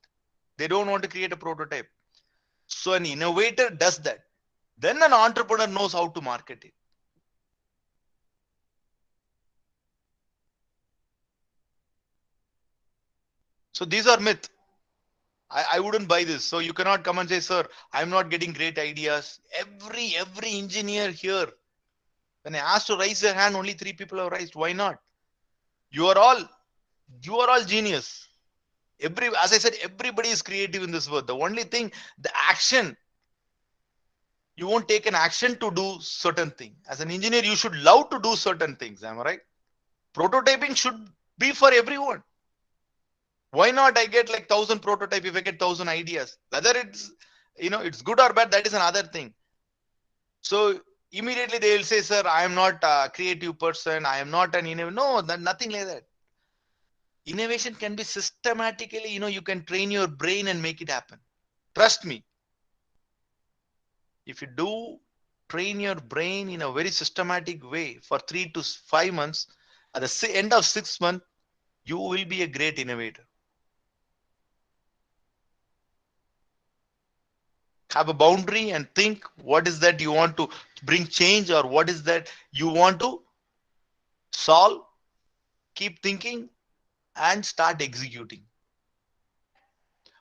They don't want to create a prototype. So an innovator does that. Then an entrepreneur knows how to market it. So these are myths. I wouldn't buy this. So you cannot come and say, sir, I'm not getting great ideas. Every engineer here, when I asked to raise their hand, only 3 people have raised. Why not? You are all genius. As I said, everybody is creative in this world. The only thing, the action, you won't take an action to do certain thing. As an engineer, you should love to do certain things. Am I right? Prototyping should be for everyone. Why not I get like 1,000 prototype if I get 1,000 ideas? Whether it's good or bad, that is another thing. So immediately they will say, sir, I am not a creative person. I am not an innovator. No, nothing like that. Innovation can be systematically, you can train your brain and make it happen. Trust me. If you do train your brain in a very systematic way for 3 to 5 months, at the end of 6 months, you will be a great innovator. Have a boundary and think what is that you want to bring change, or what is that you want to solve. Keep thinking and start executing.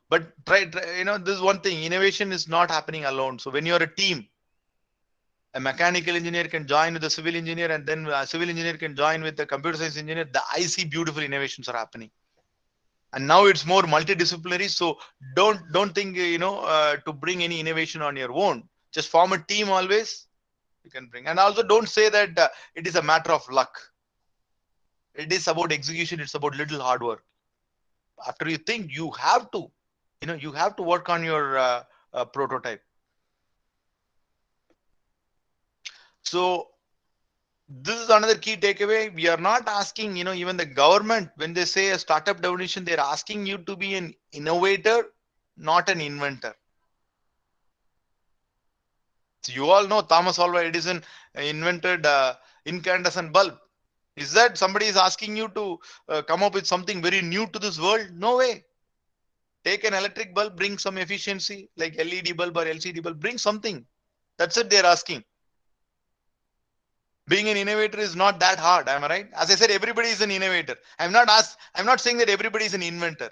But try, this is one thing. Innovation is not happening alone. So when you're a team, a mechanical engineer can join with a civil engineer, and then a civil engineer can join with the computer science engineer. I see beautiful innovations are happening. And now it's more multidisciplinary. So don't think, to bring any innovation on your own. Just form a team always. You can bring. And also don't say that it is a matter of luck. It is about execution. It's about little hard work. After you think, you have to work on your prototype. So this is another key takeaway. We are not asking, even the government, when they say a startup definition, they're asking you to be an innovator, not an inventor. So you all know Thomas Alva Edison invented incandescent bulb. Is that somebody is asking you to come up with something very new to this world? No way. Take an electric bulb, bring some efficiency like LED bulb or LCD bulb, bring something. That's it they're asking. Being an innovator is not that hard. Am I right? As I said, everybody is an innovator. I'm not saying that everybody is an inventor.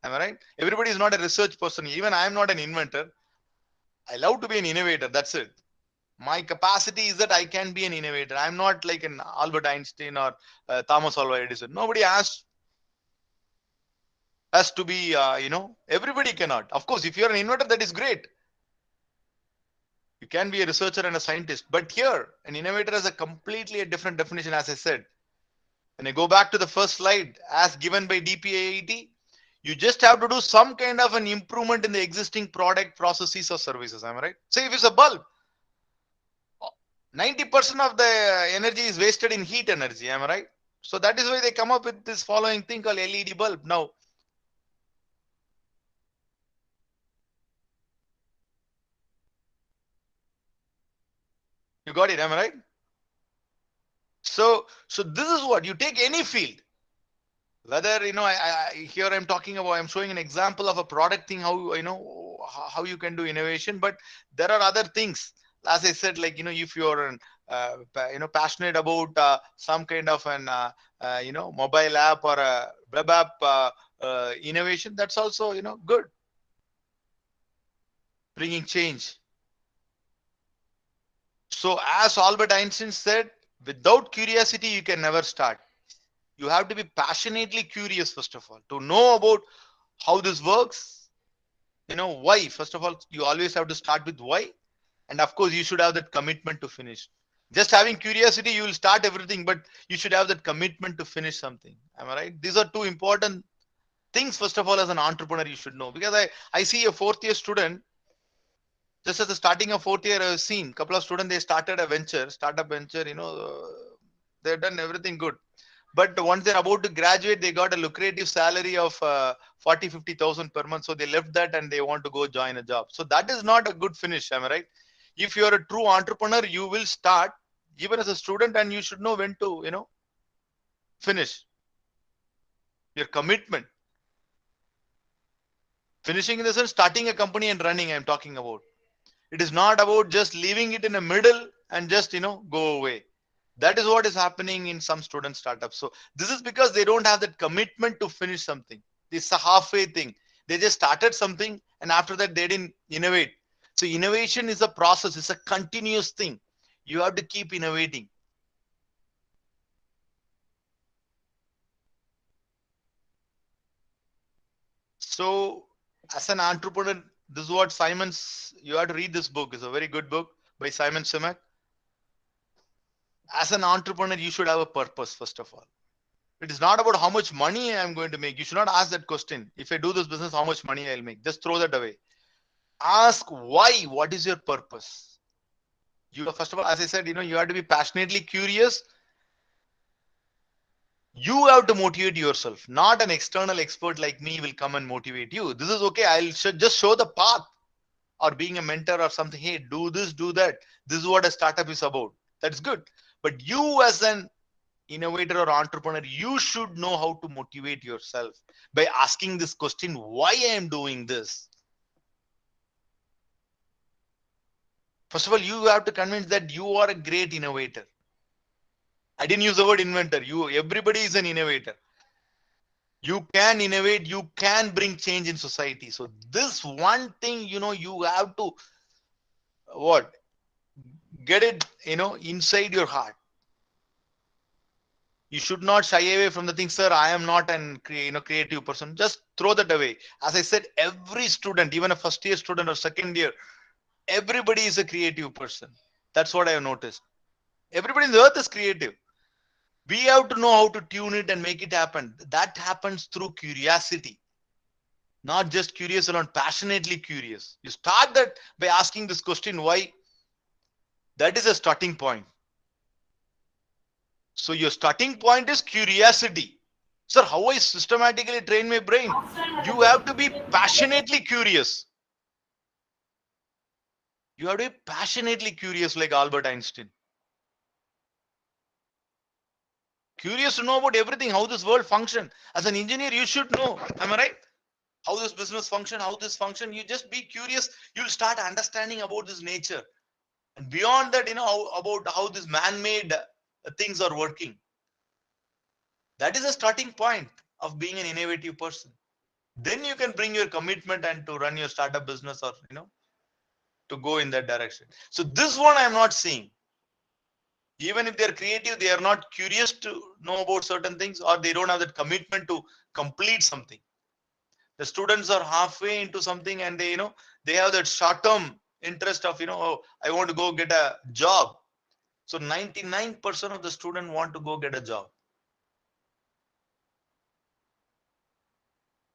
Am I right? Everybody is not a research person. Even I am not an inventor. I love to be an innovator. That's it. My capacity is that I can be an innovator. I'm not like an Albert Einstein or Thomas Alva Edison. Nobody has to be, everybody cannot. Of course, if you're an inventor, that is great. You can be a researcher and a scientist. But here, an innovator has a completely different definition, as I said. When I go back to the first slide, as given by DPAIT, you just have to do some kind of an improvement in the existing product, processes, or services. Am I right? Say if it's a bulb, 90% of the energy is wasted in heat energy. Am I right? So that is why they come up with this following thing called LED bulb. Now, You got it, am I right? So this is what you take any field. Whether here I'm talking about, I'm showing an example of a product thing, how how you can do innovation, but there are other things. As I said, like if you're passionate about some kind of an mobile app or a web app innovation, that's also good, bringing change. So as Albert Einstein said, without curiosity you can never start. You have to be passionately curious, first of all, to know about how this works. Why? First of all, you always have to start with why. And of course, you should have that commitment to finish. Just having curiosity, you will start everything, but you should have that commitment to finish something. Am I right? These are two important things, first of all, as an entrepreneur, you should know. Because I see a fourth year student, just at the starting of fourth year, I've seen a couple of students, they started a startup venture, they've done everything good. But once they're about to graduate, they got a lucrative salary of 40,000-50,000 per month. So they left that and they want to go join a job. So that is not a good finish. Am I right? If you're a true entrepreneur, you will start even as a student, and you should know when to, finish. Your commitment. Finishing in the sense, starting a company and running, I'm talking about. It is not about just leaving it in the middle and just, go away. That is what is happening in some student startups. So this is because they don't have that commitment to finish something. It's a halfway thing. They just started something and after that they didn't innovate. So innovation is a process. It's a continuous thing. You have to keep innovating. So as an entrepreneur, this is what you have to read this book. It's a very good book by Simon Sinek. As an entrepreneur, you should have a purpose, first of all. It is not about how much money I'm going to make. You should not ask that question. If I do this business, how much money I'll make? Just throw that away. Ask why. What is your purpose? First of all, as I said, you have to be passionately curious. You have to motivate yourself. Not an external expert like me will come and motivate you. This is okay. I'll just show the path, or being a mentor or something. Hey, do this, do that. This is what a startup is about. That's good. But you as an innovator or entrepreneur, you should know how to motivate yourself by asking this question, why I am doing this? First of all, you have to convince that you are a great innovator. I didn't use the word inventor. Everybody is an innovator. You can innovate. You can bring change in society. So this one thing, you have to get it, inside your heart. You should not shy away from the thing, sir. I am not an creative person. Just throw that away. As I said, every student, even a first year student or second year, everybody is a creative person. That's what I have noticed. Everybody in the earth is creative. We have to know how to tune it and make it happen. That happens through curiosity. Not just curious alone, passionately curious. You start that by asking this question, why? That is a starting point. So your starting point is curiosity. Sir, how I systematically train my brain? You have to be passionately curious. You have to be passionately curious like Albert Einstein. Curious to know about everything, how this world functions. As an engineer, you should know. Am I right? How this business function, how this function. You just be curious. You'll start understanding about this nature. And beyond that, about how this man-made things are working. That is a starting point of being an innovative person. Then you can bring your commitment and to run your startup business or, to go in that direction. So this one I'm not seeing. Even if they're creative, they are not curious to know about certain things, or they don't have that commitment to complete something. The students are halfway into something and they have that short-term interest of, oh, I want to go get a job. So 99% of the students want to go get a job.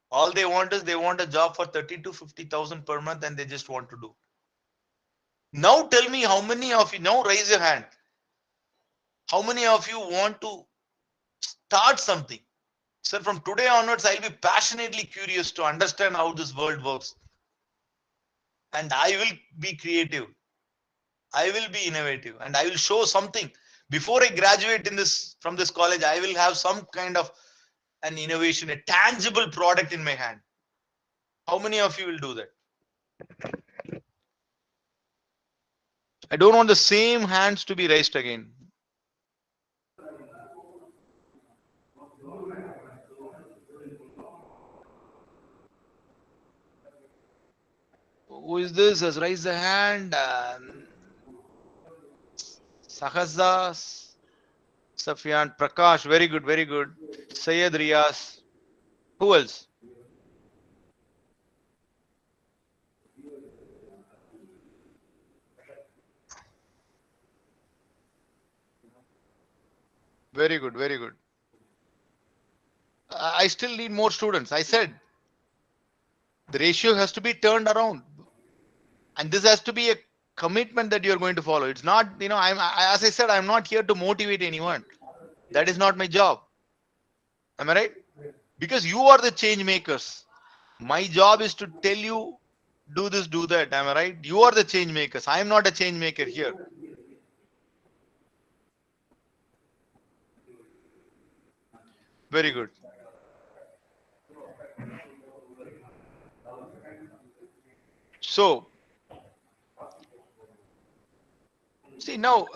All they want is they want a job for 30,000 to 50,000 per month, and they just want to do. Now tell me how many of you, now raise your hand. How many of you want to start something? Sir, from today onwards, I'll be passionately curious to understand how this world works. And I will be creative. I will be innovative and I will show something. Before I graduate from this college, I will have some kind of an innovation, a tangible product in my hand. How many of you will do that? I don't want the same hands to be raised again. Who is this? Has raised the hand. Sahazas, Safian, Prakash. Very good, very good. Sayed Riyas. Who else? Very good, very good. I still need more students. I said the ratio has to be turned around, and this has to be a commitment that you're going to follow. It's not, as I said, I'm not here to motivate anyone. That is not my job. Am I right? Because you are the change makers. My job is to tell you, do this, do that. Am I right? You are the change makers. I am not a change maker here. Very good. So, see now,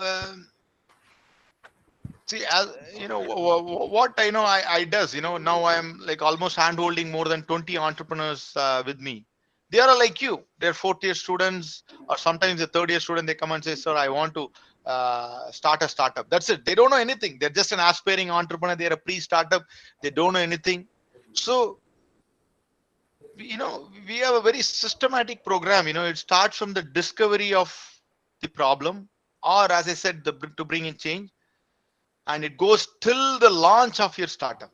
see, as you know, what I know, I does. Now I am like almost hand holding more than 20 entrepreneurs with me. They are like you. They're fourth year students, or sometimes a third year student. They come and say, "Sir, I want to start a startup." That's it. They don't know anything. They're just an aspiring entrepreneur. They're a pre-startup. They don't know anything. So, we have a very systematic program. It starts from the discovery of the problem, or as I said, to bring in change. And it goes till the launch of your startup.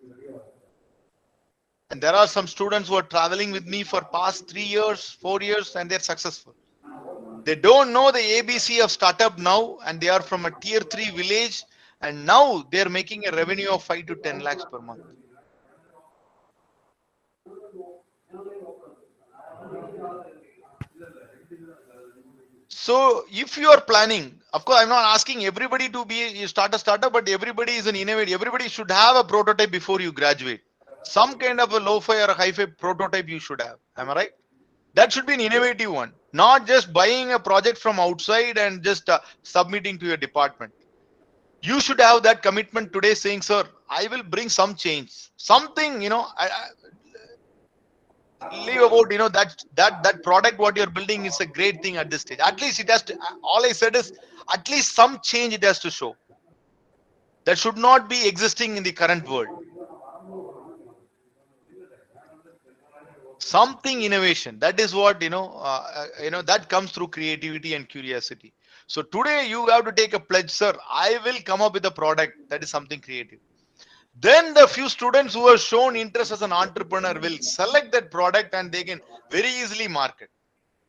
And there are some students who are traveling with me for past 3 years, 4 years, and they're successful. They don't know the ABC of startup now, and they are from a tier 3 village, and now they're making a revenue of 5 to 10 lakhs per month. So if you are planning, of course, I'm not asking everybody to start a startup, but everybody is an innovator. Everybody should have a prototype before you graduate. Some kind of a low-fi or a high-fi prototype you should have. Am I right? That should be an innovative one, not just buying a project from outside and just submitting to your department. You should have that commitment today saying, "Sir, I will bring some change, something, leave about, that product what you're building is a great thing at this stage. At least it has to, all I said is at least some change it has to show. That should not be existing in the current world. Something innovation. That is what, that comes through creativity and curiosity. So today you have to take a pledge, sir, I will come up with a product that is something creative. Then the few students who have shown interest as an entrepreneur will select that product and they can very easily market.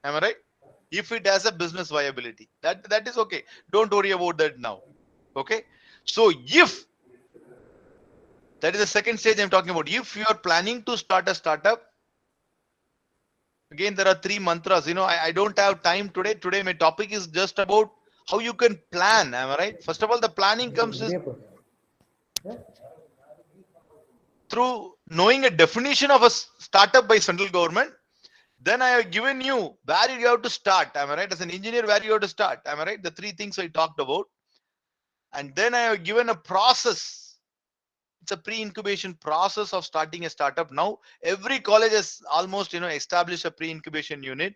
Am I right? If it has a business viability, that is okay. Don't worry about that now. Okay. So if that is the second stage I'm talking about, if you are planning to start a startup, again, there are 3 mantras. I don't have time today. Today, my topic is just about how you can plan. Am I right? First of all, the planning comes through knowing a definition of a startup by central government. Then I have given you where you have to start. Am I right? As an engineer, where you have to start. Am I right? The 3 things I talked about. And then I have given a process. It's a pre-incubation process of starting a startup. Now, every college has almost, established a pre-incubation unit.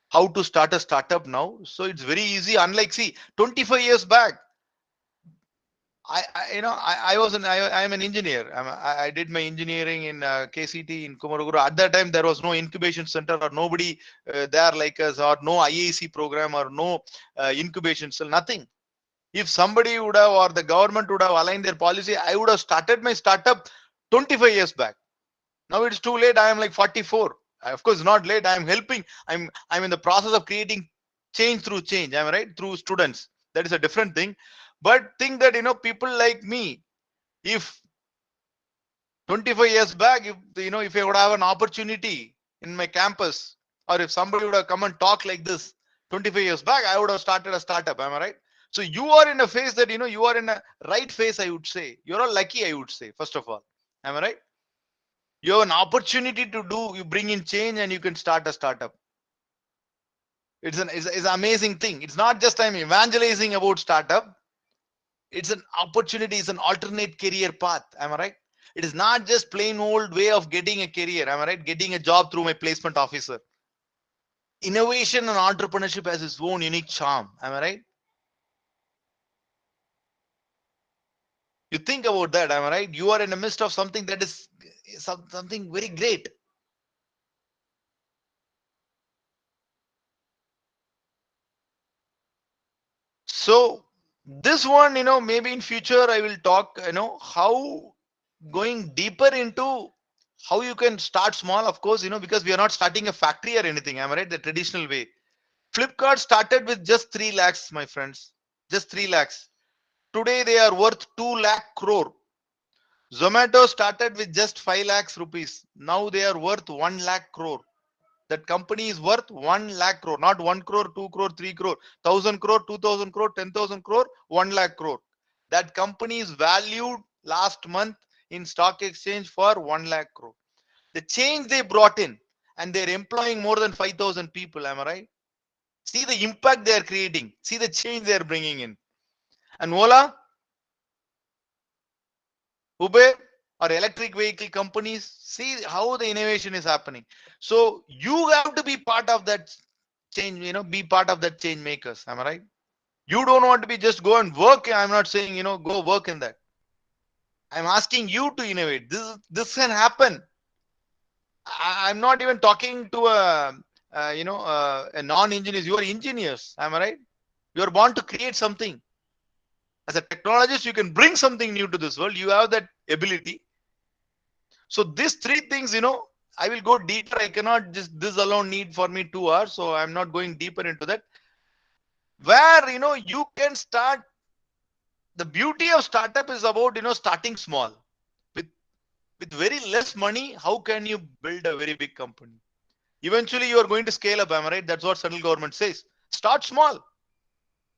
How to start a startup now. So it's very easy. Unlike, see, 25 years back, I am an engineer. I did my engineering in KCT in Kumaruguru. At that time, there was no incubation center or nobody there like us, or no IAC program or no incubation cell, nothing. If somebody would have, or the government would have aligned their policy, I would have started my startup 25 years back. Now it's too late. I am like 44. Of course, not late. I am helping. I'm in the process of creating change through change. Am I right? Through students. That is a different thing. But think that, people like me, if 25 years back, if I would have an opportunity in my campus, or if somebody would have come and talk like this 25 years back, I would have started a startup. Am I right? So you are in a phase that, you are in a right phase, I would say. You're all lucky, I would say, first of all. Am I right? You have an opportunity to you bring in change and you can start a startup. It's an amazing thing. It's not just I'm evangelizing about startup. It's an opportunity. It's an alternate career path. Am I right? It is not just plain old way of getting a career. Am I right? Getting a job through my placement officer. Innovation and entrepreneurship has its own unique charm. Am I right? You think about that. Am I right? You are in the midst of something that is something very great. So this one, maybe in future I will talk, how going deeper into how you can start small, of course, because we are not starting a factory or anything. Am I right? The traditional way. Flipkart started with just 3 lakhs, my friends. Just 3 lakhs. Today they are worth 2 lakh crore. Zomato started with just 5 lakhs rupees. Now they are worth 1 lakh crore. That company is worth 1 lakh crore, not 1 crore, 2 crore, 3 crore, 1000 crore, 2000 crore, 10,000 crore, 1 lakh crore. That company is valued last month in stock exchange for 1 lakh crore. The change they brought in, and they're employing more than 5,000 people. Am I right? See the impact they are creating. See the change they are bringing in. And Ola, Uber, or electric vehicle companies, see how the innovation is happening. So you have to be part of that change, be part of that change makers. Am I right? You don't want to be just go and work. I'm not saying, go work in that. I'm asking you to innovate. This can happen. I'm not even talking to a non-engineers. You are engineers. Am I right? You are born to create something. As a technologist, you can bring something new to this world. You have that ability. So these 3 things, I will go deeper. I cannot just, this alone need for me 2 hours. So I'm not going deeper into that. Where, you can start. The beauty of startup is about, starting small. With very less money, how can you build a very big company? Eventually, you are going to scale up. Am I right? That's what central government says. Start small.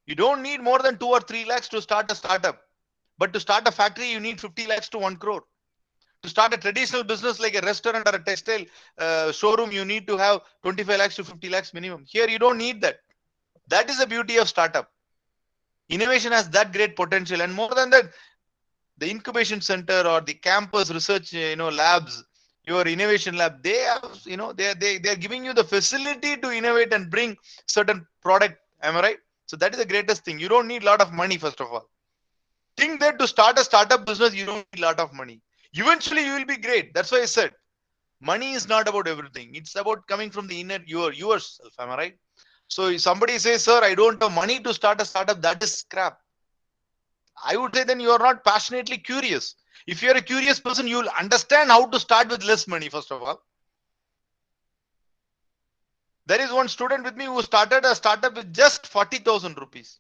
You don't need more than 2 or 3 lakhs to start a startup. But to start a factory, you need 50 lakhs to 1 crore. To start a traditional business like a restaurant or a textile showroom, you need to have 25 lakhs to 50 lakhs minimum. Here, you don't need that. That is the beauty of startup. Innovation has that great potential. And more than that, the incubation center or the campus research, labs, your innovation lab, they have, they are giving you the facility to innovate and bring certain product. Am I right? So that is the greatest thing. You don't need a lot of money, first of all. Think that to start a startup business, you don't need a lot of money. Eventually, you will be great. That's why I said, money is not about everything. It's about coming from the inner yourself. Am I right? So if somebody says, sir, I don't have money to start a startup, that is crap. I would say then you are not passionately curious. If you're a curious person, you will understand how to start with less money, first of all. There is one student with me who started a startup with just 40,000 rupees.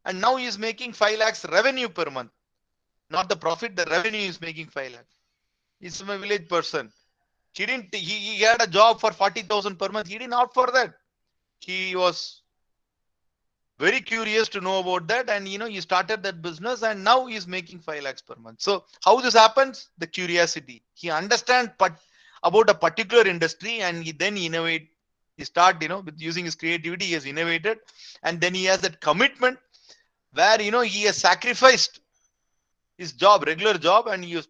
And now he is making 5 lakhs revenue per month. Not the profit, the revenue is making 5 lakhs. He's a village person. He had a job for 40,000 per month. He didn't opt for that. He was very curious to know about that, and he started that business, and now he's making 5 lakhs per month. So how this happens? The curiosity. He understands about a particular industry, and he then innovate. He start, with using his creativity, he has innovated, and then he has that commitment where he has sacrificed his job, regular job, and he is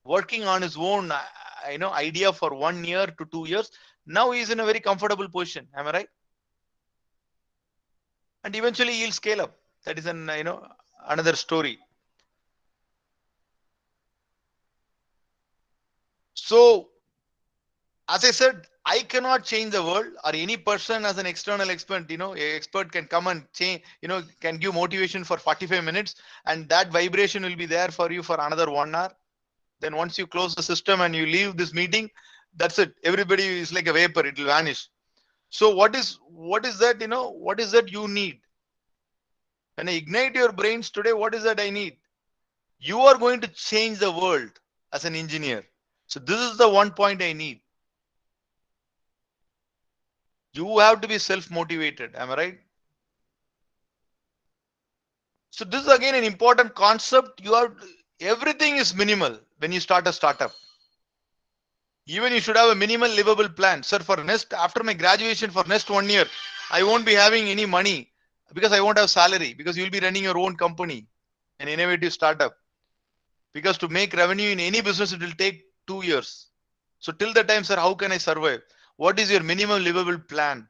working on his own idea for 1 year to 2 years. Now he is in a very comfortable position. Am I right? And eventually he'll scale up. That is an another story. So as I said, I cannot change the world, or any person as an external expert, expert can come and change, can give motivation for 45 minutes, and that vibration will be there for you for another 1 hour. Then once you close the system and you leave this meeting, that's it. Everybody is like a vapor. It will vanish. So what is that, what is that you need? When I ignite your brains today, what is that I need? You are going to change the world as an engineer. So this is the one point I need. You have to be self-motivated. Am I right? So this is again an important concept. Everything is minimal when you start a startup. Even you should have a minimal livable plan. Sir, after my graduation for next 1 year, I won't be having any money because I won't have salary, because you'll be running your own company, an innovative startup. Because to make revenue in any business, it will take 2 years. So till the time, sir, how can I survive? What is your minimum livable plan?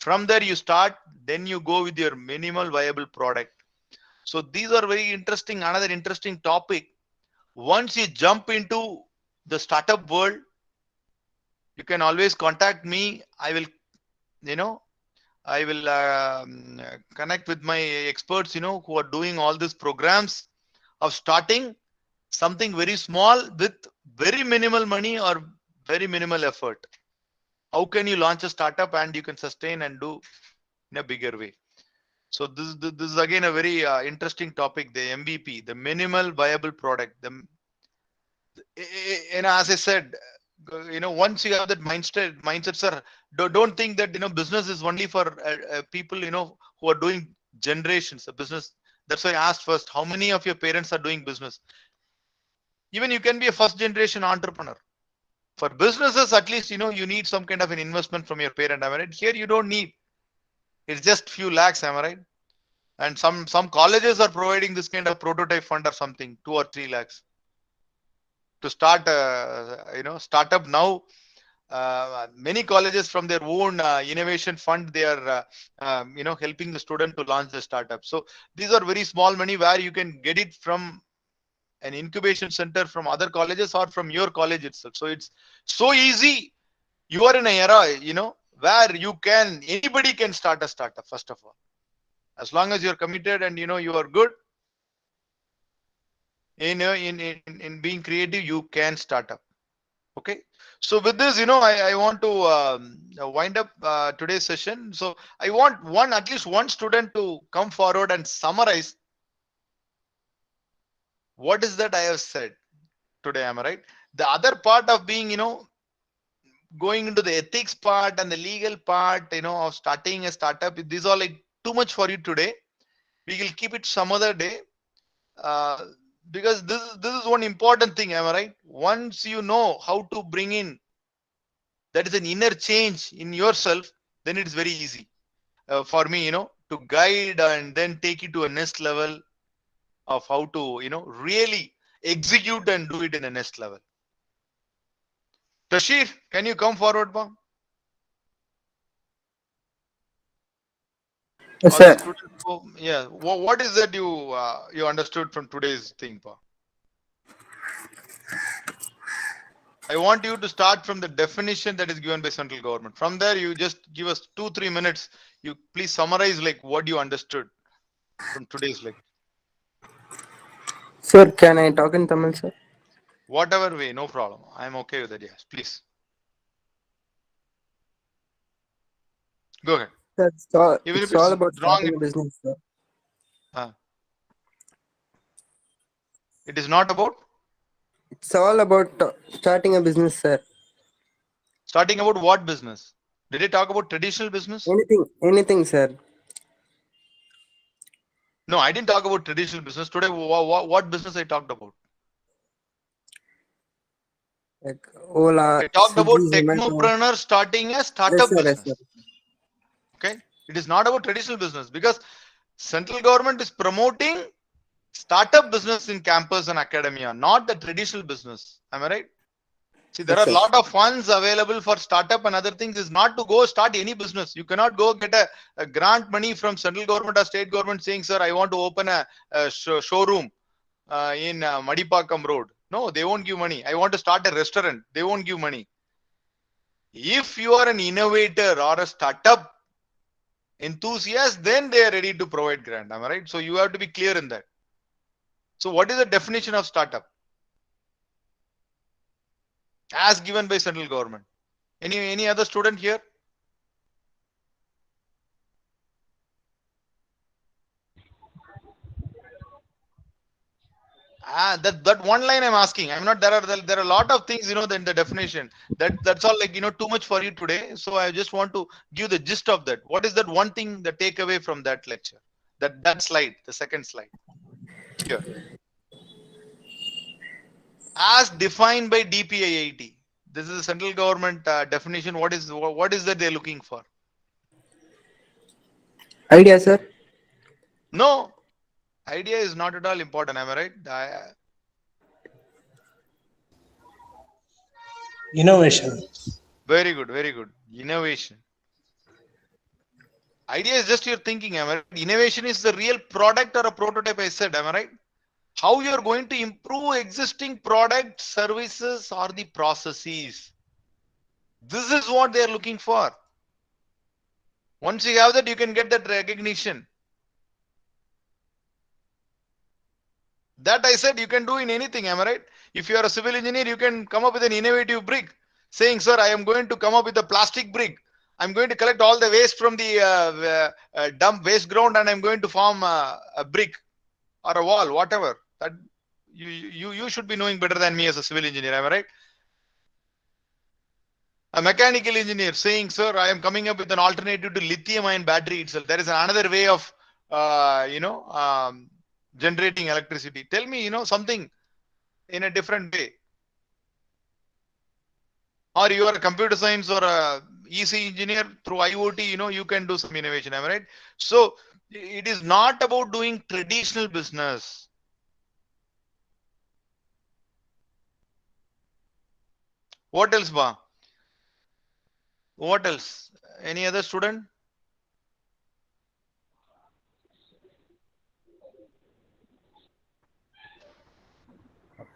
From there you start, then you go with your minimal viable product. So these are very interesting. Another interesting topic. Once you jump into the startup world, you can always contact me. I will connect with my experts, who are doing all these programs of starting something very small with very minimal money or very minimal effort. How can you launch a startup and you can sustain and do in a bigger way? So this is again a very interesting topic, the MVP, the minimal viable product. As I said, once you have that mindset, sir, don't think that business is only for people who are doing generations of business. That's why I asked first, how many of your parents are doing business? Even you can be a first generation entrepreneur. For businesses, at least you need some kind of an investment from your parent. Am I right? Here you don't need. It's just few lakhs. Am I right? And some colleges are providing this kind of prototype fund or something, 2 or 3 lakhs to start startup now. Many colleges from their own innovation fund, they are helping the student to launch the startup. So these are very small money where you can get it from an incubation center, from other colleges, or from your college itself. So it's so easy. You are in an era where anybody can start a startup. First of all, as long as you're committed and you are good in being creative, you can start up. Okay, so with this, I want to wind up today's session. So I want at least one student to come forward and summarize what is that I have said today. Am I right? The other part of being going into the ethics part and the legal part of starting a startup, these are like too much for you today. We will keep it some other day. Because this is one important thing. Am I right? Once you know how to bring in, that is an inner change in yourself, then it's very easy for me to guide and then take it to a next level of how to really execute and do it in a next level. Tashir, can you come forward, Pa? Yes, All the sir. students, yeah. What is that you understood from today's thing, Pa? I want you to start from the definition that is given by central government. From there, you just give us 2-3 minutes. You please summarize like what you understood from today's lecture. Sir, can I talk in Tamil, sir? Whatever way, no problem. I'm okay with that. Yes, please. Go ahead. Sir, Even if it's it's all about wrong, starting a business, sir. it is not about It's all about starting a business, sir. starting about what business. Did I talk about traditional business? Anything, sir. No, I didn't talk about traditional business. Today, what business I talked about? Like Ola, I talked about Swiggy, Zomato. technopreneur starting a Yes, startup sir. Yes, sir. business. Okay, it is not about traditional business, because central government is promoting startup business in campus and academia, not the traditional business. Am I right? See, there Yes, are a sir. lot of funds available for startup and other things. Is not to go start any business. You cannot go get a grant money from central government or state government saying, sir, I want to open a showroom in Madipakam Road. No, they won't give money. I want to start a restaurant. They won't give money. If you are an innovator or a startup enthusiast, then they are ready to provide grant. Am I right? So you have to be clear in that. So what is the definition of startup as given by central government? Any other student here? That one line I'm asking. I'm not. There are a lot of things, in the definition. That's all, like, too much for you today. So I just want to give the gist of that. What is that one thing, the takeaway from that lecture? That slide, the second slide here, as defined by DPIIT. This is the central government definition. What is that they're looking for? Idea, sir. No, idea is not at all important. Am I right? Innovation. Very good, very good. Innovation. Idea is just your thinking. Am I right? Innovation is the real product or a prototype, I said. Am I right? How you are going to improve existing products, services, or the processes. This is what they are looking for. Once you have that, you can get that recognition. That, I said, you can do in anything. Am I right? If you are a civil engineer, you can come up with an innovative brick, saying, sir, I am going to come up with a plastic brick. I'm going to collect all the waste from the dump waste ground, and I'm going to form a brick or a wall, whatever. That you should be knowing better than me as a civil engineer. Am I right? A mechanical engineer saying, sir, I am coming up with an alternative to lithium-ion battery itself. There is another way of, generating electricity. Tell me, something in a different way. Or you are a computer science or a EC engineer, through IoT, you can do some innovation. Am I right? So it is not about doing traditional business. What else, Ba? What else? Any other student?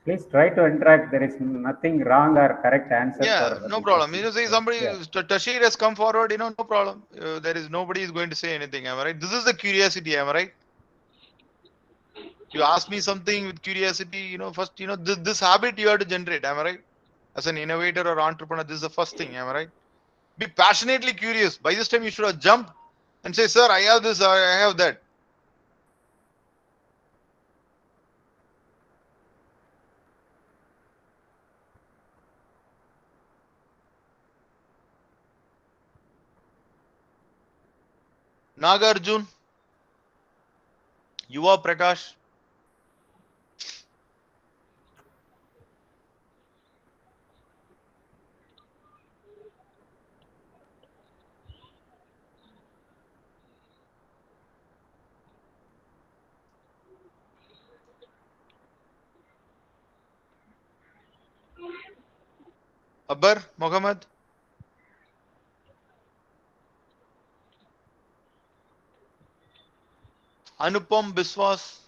Please try to interact. There is nothing wrong or correct answer. Yeah, for no problem. Say somebody, Yeah. Tashir has come forward, no problem. There is nobody is going to say anything. Am I right? This is the curiosity. Am I right? You ask me something with curiosity, first, this habit you have to generate. Am I right? As an innovator or entrepreneur, this is the first thing. Am I right? Be passionately curious. By this time, you should have jumped and say, sir, I have this, I have that. Nagarjun, Yuva Prakash. Abbar Mohammed. Anupam Biswas.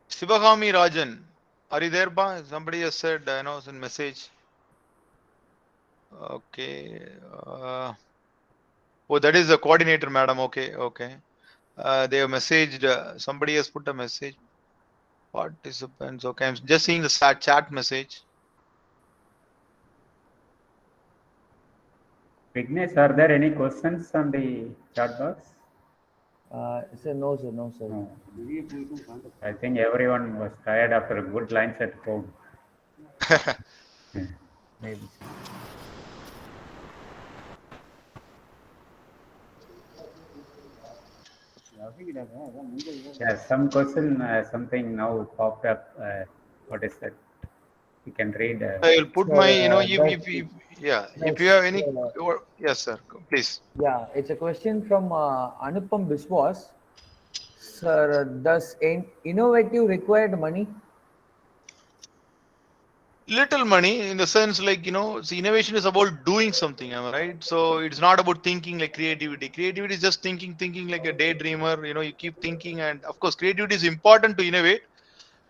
Sivagami Rajan. Are you there, Ba? Somebody has said, in message. Okay. Oh, that is the coordinator, madam. Okay. They have messaged. Somebody has put a message. Participants. Okay, I'm just seeing the chat message. Vignesh, are there any questions on the chat box? Sir, no, sir. No. I think everyone was tired after a good lunch at home. Maybe. Yeah, some question, something now popped up. What is that? You can read. I will put Sir, my, that's- if you have any, yes, sir, please. Yeah, it's a question from Anupam Biswas. Sir, does innovative required money? Little money, in the sense, like, see, innovation is about doing something, am I right? So it's not about thinking like creativity. Creativity is just thinking like a daydreamer. You keep thinking, and of course, creativity is important to innovate.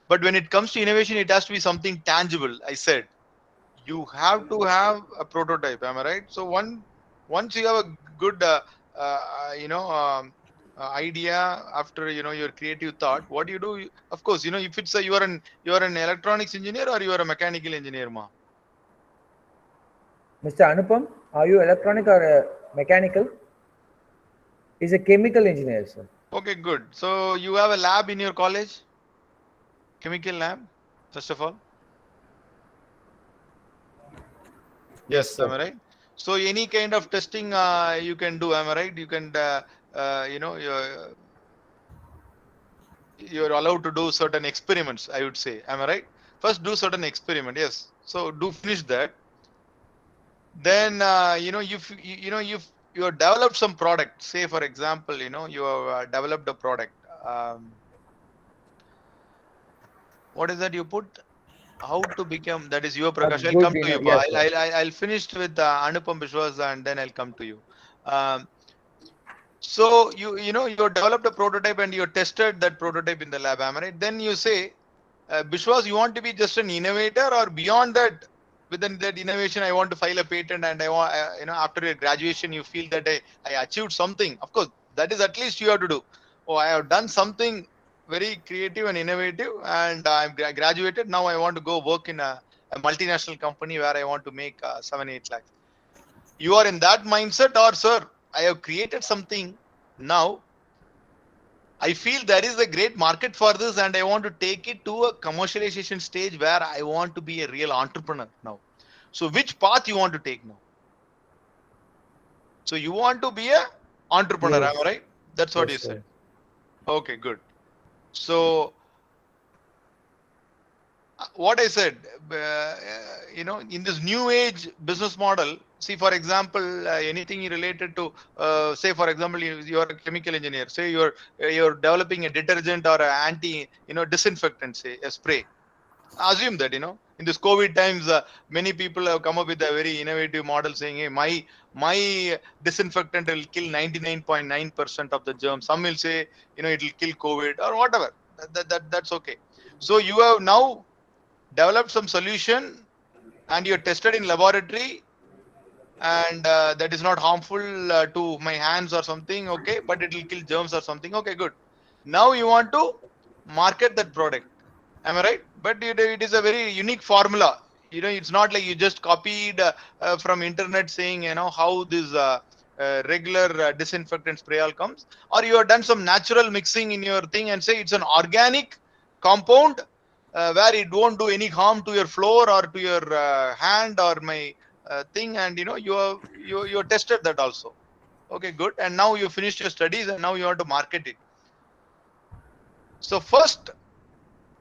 But when it comes to innovation, it has to be something tangible. I said, you have to have a prototype. Am I right? So once you have a good, idea after your creative thought, what do you do? Of course, if it's you are an electronics engineer or you are a mechanical engineer, ma. Mr. Anupam, are you electronic or mechanical? He's a chemical engineer, sir. Okay, good. So you have a lab in your college? Chemical lab, first of all? Yes, Am sir. I right? So any kind of testing you can do, am I right? You can, you know, you're allowed to do certain experiments, I would say. Am I right? First do certain experiment, yes. So do finish that. Then, you know, you have developed some product. Say, for example, you know, you have developed a product. What is that you put? How to become, that is your A Prakash. I'll good, come to you. yes, sir. I'll finish with Anupam Biswas and then I'll come to you. Um, so you know you developed a prototype and you tested that prototype in the lab, am I right? Then you say, Biswas, you want to be just an innovator, or beyond that, within that innovation, I want to file a patent, and I want, you know, after your graduation, you feel that I achieved something. Of course, that is at least you have to do. Oh, I have done something very creative and innovative, and I'm graduated. Now I want to go work in a multinational company where I want to make 7-8 lakhs. You are in that mindset, or sir, I have created something now. I feel there is a great market for this and I want to take it to a commercialization stage where I want to be a real entrepreneur now. So which path you want to take now? So you want to be a entrepreneur, Yes. am I right? That's what Yes, you sir. said. Okay, good. So what I said, you know, in this new age business model, see, for example, anything related to, say, for example, you are a chemical engineer. Say you're developing a detergent or an anti, you know, disinfectant, say a spray. Assume that, you know, in this COVID times, many people have come up with a very innovative model saying, hey, my disinfectant will kill 99.9% of the germs. Some will say, you know, it will kill COVID or whatever. That's okay. So you have now developed some solution and you're tested in laboratory, and that is not harmful to my hands or something, okay, but it will kill germs or something, okay, good. Now you want to market that product, am I right? But it is a very unique formula. You know, it's not like you just copied from internet saying, you know, how this regular disinfectant spray all comes, or you have done some natural mixing in your thing and say it's an organic compound where it won't do any harm to your floor or to your hand or my thing, and you know you tested that also. Okay, good. And now you finished your studies and now you want to market it. So first,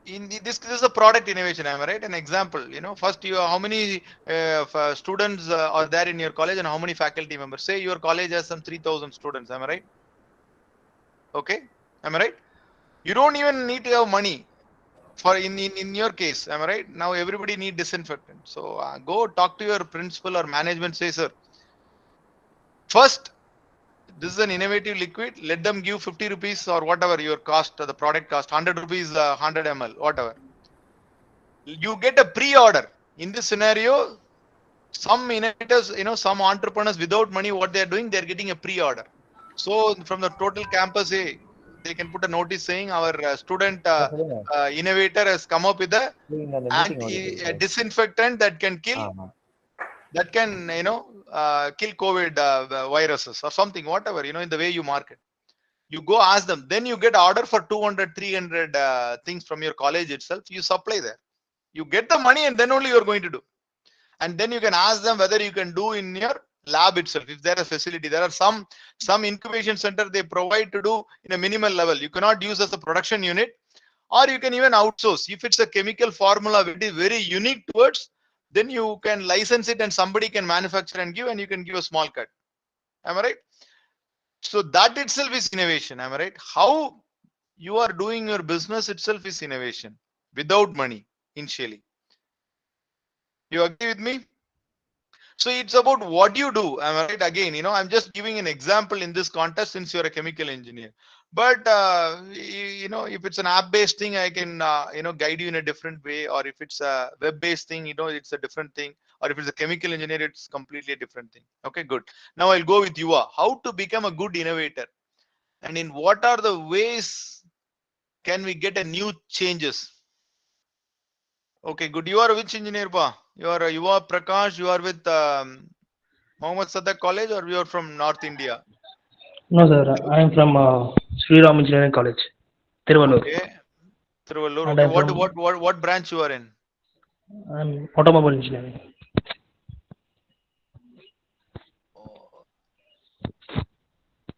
this is a product innovation, am I right? An example, you know, first you, how many students are there in your college and how many faculty members? Say your college has some 3,000 students, am I right? Okay, am I right? You don't even need to have money for in your case, am I right? Now everybody need disinfectant. So go talk to your principal or management, say, sir, first, this is an innovative liquid, let them give 50 rupees or whatever your cost, the product cost 100 rupees, 100 ml, whatever. You get a pre-order. In this scenario, some innovators, you know, some entrepreneurs without money, what they're doing, they're getting a pre-order. So from the total campus, they can put a notice saying our student innovator has come up with a disinfectant that can kill, that can, you know, kill COVID viruses or something, whatever, you know, in the way you market. You go ask them, then you get order for 200, 300 things from your college itself. You supply there. You get the money and then only you're going to do. And then you can ask them whether you can do in your lab itself. If there is a facility, there are some incubation center they provide to do in a minimal level. You cannot use as a production unit, or you can even outsource. If it's a chemical formula which is very unique towards, then you can license it and somebody can manufacture and give, and you can give a small cut. Am I right? So that itself is innovation. Am I right? How you are doing your business itself is innovation without money initially. You agree with me? So it's about what you do. Am I right? Again, you know, I'm just giving an example in this context since you're a chemical engineer. But you know, if it's an app-based thing, I can you know, guide you in a different way. Or if it's a web-based thing, you know, it's a different thing. Or if it's a chemical engineer, it's completely a different thing. Okay, good. Now I'll go with Yuva. How to become a good innovator, and in what are the ways can we get a new changes? Okay, good. You are which engineer, pa? You are Yuva Prakash. You are with Mohammed Sadaq College, or you are from North India? No, sir. I am from Sri Ram Engineering College, Tiruvallur. Okay. Tiruvallur. And Okay. I'm from What branch you are in? I'm automobile engineering.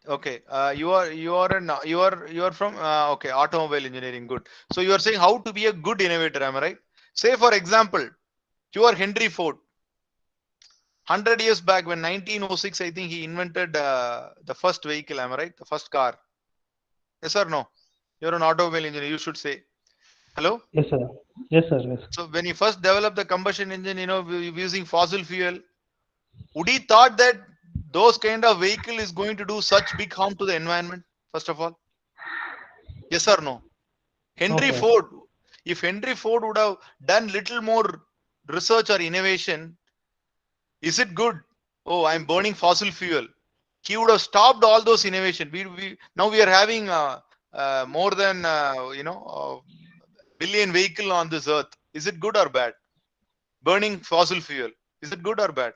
Okay. You are from okay, automobile engineering. Good. So you are saying how to be a good innovator, am I right? Say for example, you are Henry Ford. 100 years back, when 1906, I think he invented the first vehicle, am I right? The first car. Yes or no? You're an automobile engineer. You should say. Hello? Yes, sir. Yes, sir. Yes. So when he first developed the combustion engine, using fossil fuel, would he thought that those kind of vehicle is going to do such big harm to the environment? First of all, yes or no? No, Henry sir. Ford, if Henry Ford would have done little more research or innovation, is it good? Oh, I'm burning fossil fuel. He would have stopped all those innovation. We now we are having more than billion vehicle on this earth. Is it good or bad? Burning fossil fuel. Is it good or bad?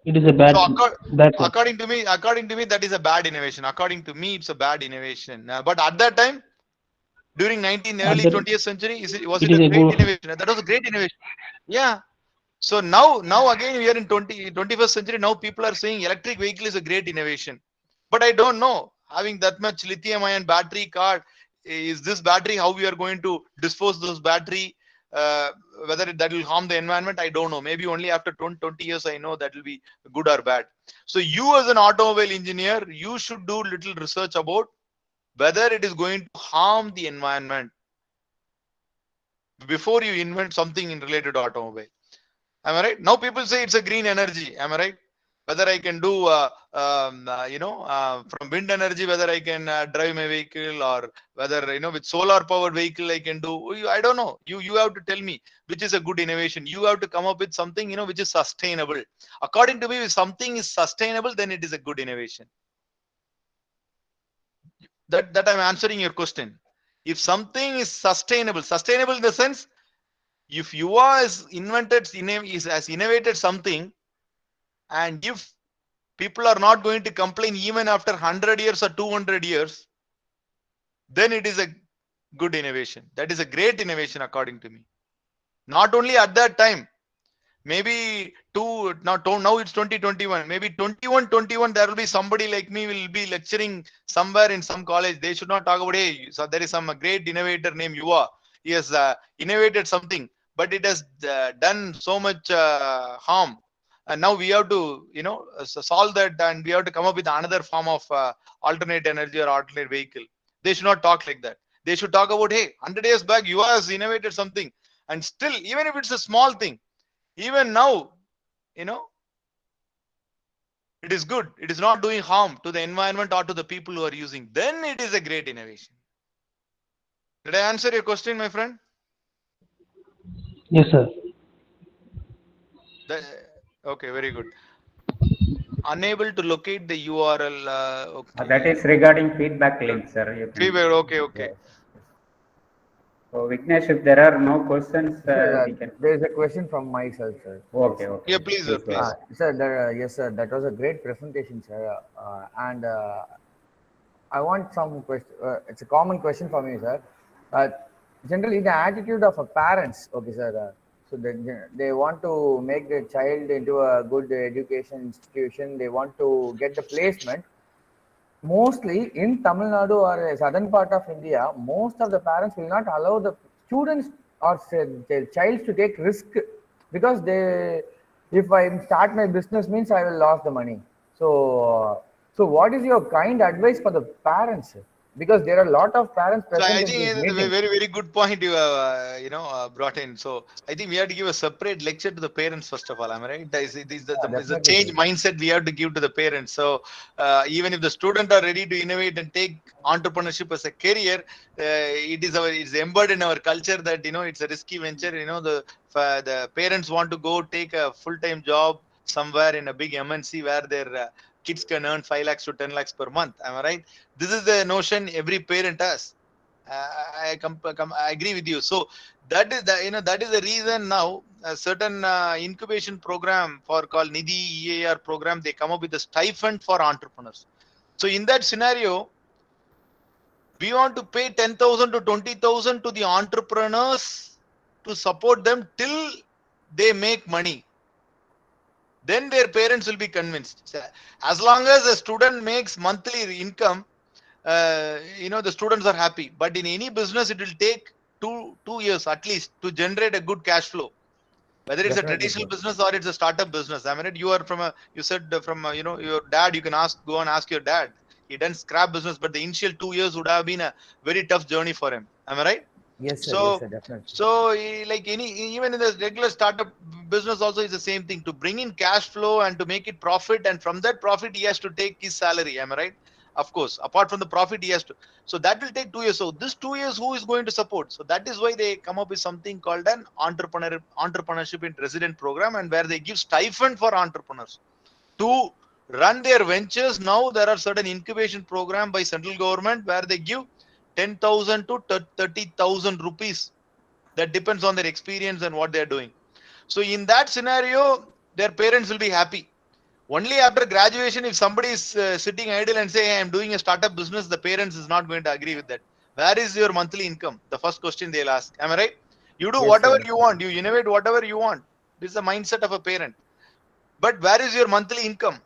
It is a bad, So bad thing. according to me, that is a bad innovation. According to me, it's a bad innovation. But at that time, during At early that, 20th century, was it it is a a great good. innovation? That was a great innovation. Yeah. So now again we are in 21st century. Now people are saying electric vehicle is a great innovation. But I don't know. Having that much lithium-ion battery car, is this battery how we are going to dispose those battery? Uh, Whether that will harm the environment, I don't know. Maybe only after 20 years I know that will be good or bad. So you as an automobile engineer, you should do little research about whether it is going to harm the environment before you invent something in related to automobile. Am I right? Now people say it's a green energy. Am I right? Whether I can do, from wind energy, whether I can drive my vehicle, or whether, with solar powered vehicle I can do. I don't know. You have to tell me which is a good innovation. You have to come up with something, which is sustainable. According to me, if something is sustainable, then it is a good innovation. That I'm answering your question. If something is sustainable in the sense, if you has innovated something, and if people are not going to complain even after 100 years or 200 years, then it is a good innovation. That is a great innovation according to me. Not only at that time, maybe now it's 2021, maybe 21 there will be somebody like me will be lecturing somewhere in some college. They should not talk about, hey, so there is some great innovator named Yuva. He has innovated something, but it has done so much harm, and now we have to solve that, and we have to come up with another form of alternate energy or alternate vehicle. They should not talk like that. They should talk about, hey, 100 years back Yuva has innovated something, and still, even if it's a small thing, even now, it is good. It is not doing harm to the environment or to the people who are using. Then it is a great innovation. Did I answer your question, my friend? Yes, sir. Okay, very good. Unable to locate the URL. Okay. That is regarding feedback link, sir. You can. Feedback. Okay. Yes. So Vignesh, if there are no questions, Sir, we can. there is a question from myself, sir. Okay. Yeah, please, sir, go please. ahead. Sir, yes, sir. That was a great presentation, sir. And I want some question. It's a common question for me, sir. Generally, the attitude of a parents, okay, sir. So they want to make their child into a good education institution. They want to get the placement. Mostly in Tamil Nadu or a southern part of India, most of the parents will not allow the students or say their child to take risk, because if I start my business means I will lose the money. So what is your kind advice for the parents? Because there are a lot of parents So present I in think this it's a meeting. very good point you have brought in. So I think we have to give a separate lecture to the parents first of all. Am I right? It's a Definitely, change sir. mindset we have to give to the parents. So even if the student are ready to innovate and take entrepreneurship as a career, it's embedded in our culture that it's a risky venture. The parents want to go take a full-time job somewhere in a big MNC where their kids can earn 5 lakhs to 10 lakhs per month. Am I right? This is the notion every parent has. I agree with you. So that is the reason now a certain incubation program called Nidhi EAR program, they come up with a stipend for entrepreneurs. So in that scenario, we want to pay 10,000 to 20,000 to the entrepreneurs to support them till they make money. Then their parents will be convinced. As long as the student makes monthly income, the students are happy. But in any business, it will take two years at least to generate a good cash flow. Whether it's Definitely, a traditional sir. business or it's a startup business. I mean, you said from your dad. You can go and ask your dad. He done scrap business, but the initial 2 years would have been a very tough journey for him. Am I right? Yes, sir. Yes, So, sir. Definitely. like even in the regular startup business, also is the same thing. To bring in cash flow and to make it profit, and from that profit, he has to take his salary. Am I right? Of course, apart from the profit, he has to. So that will take 2 years. So this 2 years, who is going to support? So that is why they come up with something called an entrepreneurship in resident program, and where they give stipend for entrepreneurs to run their ventures. Now there are certain incubation program by central government where they give 10,000 to 30,000 rupees. That depends on their experience and what they are doing. So in that scenario, their parents will be happy. Only after graduation, if somebody is sitting idle and say, hey, I'm doing a startup business, the parents is not going to agree with that. Where is your monthly income? The first question they'll ask. Am I right? You do Yes, whatever sir. you want. You innovate whatever you want. This is the mindset of a parent. But where is your monthly income?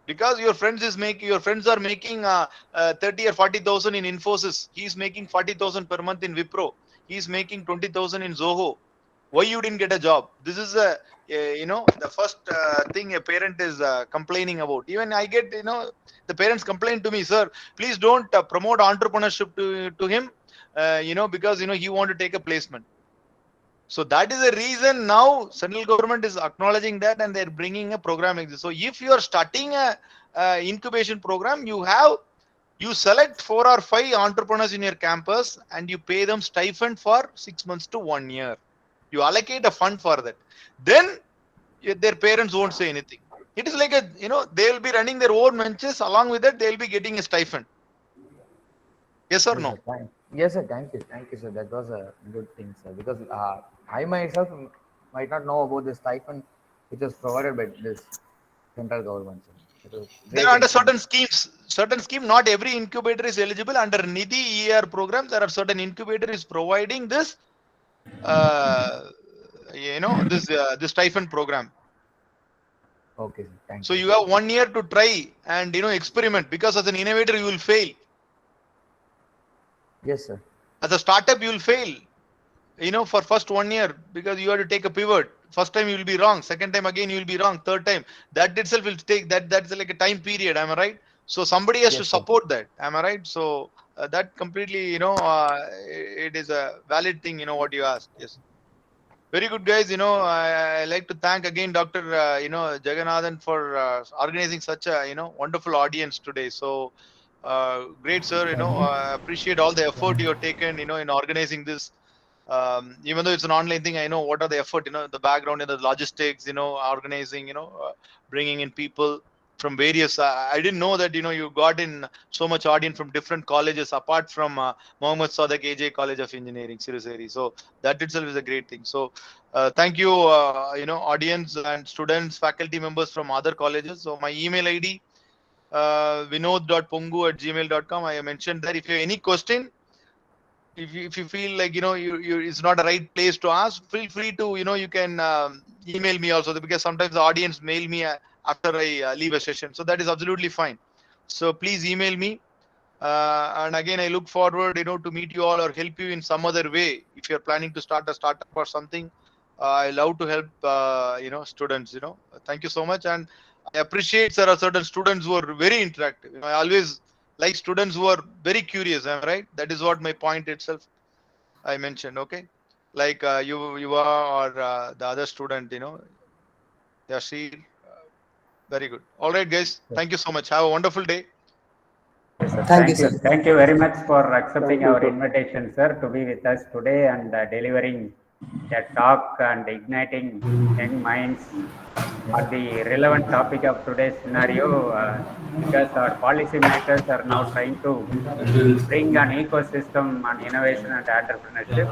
Because your friends are making 30 or 40,000 in Infosys. He's making 40,000 per month in Wipro. He's making 20,000 in Zoho. Why you didn't get a job? This is the first thing a parent is complaining about. Even I get, the parents complain to me, sir, please don't promote entrepreneurship to him, because he want to take a placement. So that is the reason now central government is acknowledging that, and they're bringing a program like this. So if you are starting a incubation program, you select 4 or 5 entrepreneurs in your campus and you pay them stipend for 6 months to 1 year. You allocate a fund for that. Then their parents won't say anything. It is like they will be running their own ventures. Along with that, they'll be getting a stipend. Yes or no? Sir, yes, sir. Thank you, sir. That was a good thing, sir. Because I myself might not know about this stipend which was provided by this central government, sir. It was There great are under information. certain scheme. Not every incubator is eligible under Nidhi ER program. There are certain incubators providing this, this stipend program. Okay, sir. Thank So you. you have 1 year to try and experiment, because as an innovator you will fail. Yes, sir. As a startup you will fail. For first 1 year, because you have to take a pivot. First time you will be wrong. Second time again you will be wrong. Third time, that itself will take that's like a time period. Am I right? So somebody has to Yes, sir. support that. Am I right? So that completely, it is a valid thing. What you asked. Yes. Very good, guys. I like to thank again Dr. Jagannathan for organizing such a wonderful audience today. So great, sir. Appreciate all the effort you have taken. In organizing this. Even though it's an online thing, I know what are the effort, the background, the logistics, organizing, bringing in people from various. I didn't know that you got in so much audience from different colleges apart from Mohammed Sadak AJ College of Engineering, Siruseri. So that itself is a great thing. So thank you, audience and students, faculty members from other colleges. So my email ID vinod.pongu@gmail.com. I mentioned that if you have any question. If you feel like it's not a right place to ask, feel free to you can email me also, because sometimes the audience mail me after I leave a session, so that is absolutely fine. So please email me, and again I look forward to meet you all or help you in some other way. If you're planning to start a startup or something, I love to help students. Thank you so much, and I appreciate there are certain students who are very interactive. I always like students who are very curious. Am I right? That is what my point itself I mentioned. Okay, like you are, or the other student, Yashir. Very good. All right, guys. Thank you so much. Have a wonderful day. Yes, sir. Thank you, sir. Thank you very much for accepting our invitation, sir, to be with us today and delivering a talk and igniting young minds on the relevant topic of today's scenario, because our policymakers are now trying to bring an ecosystem on innovation and entrepreneurship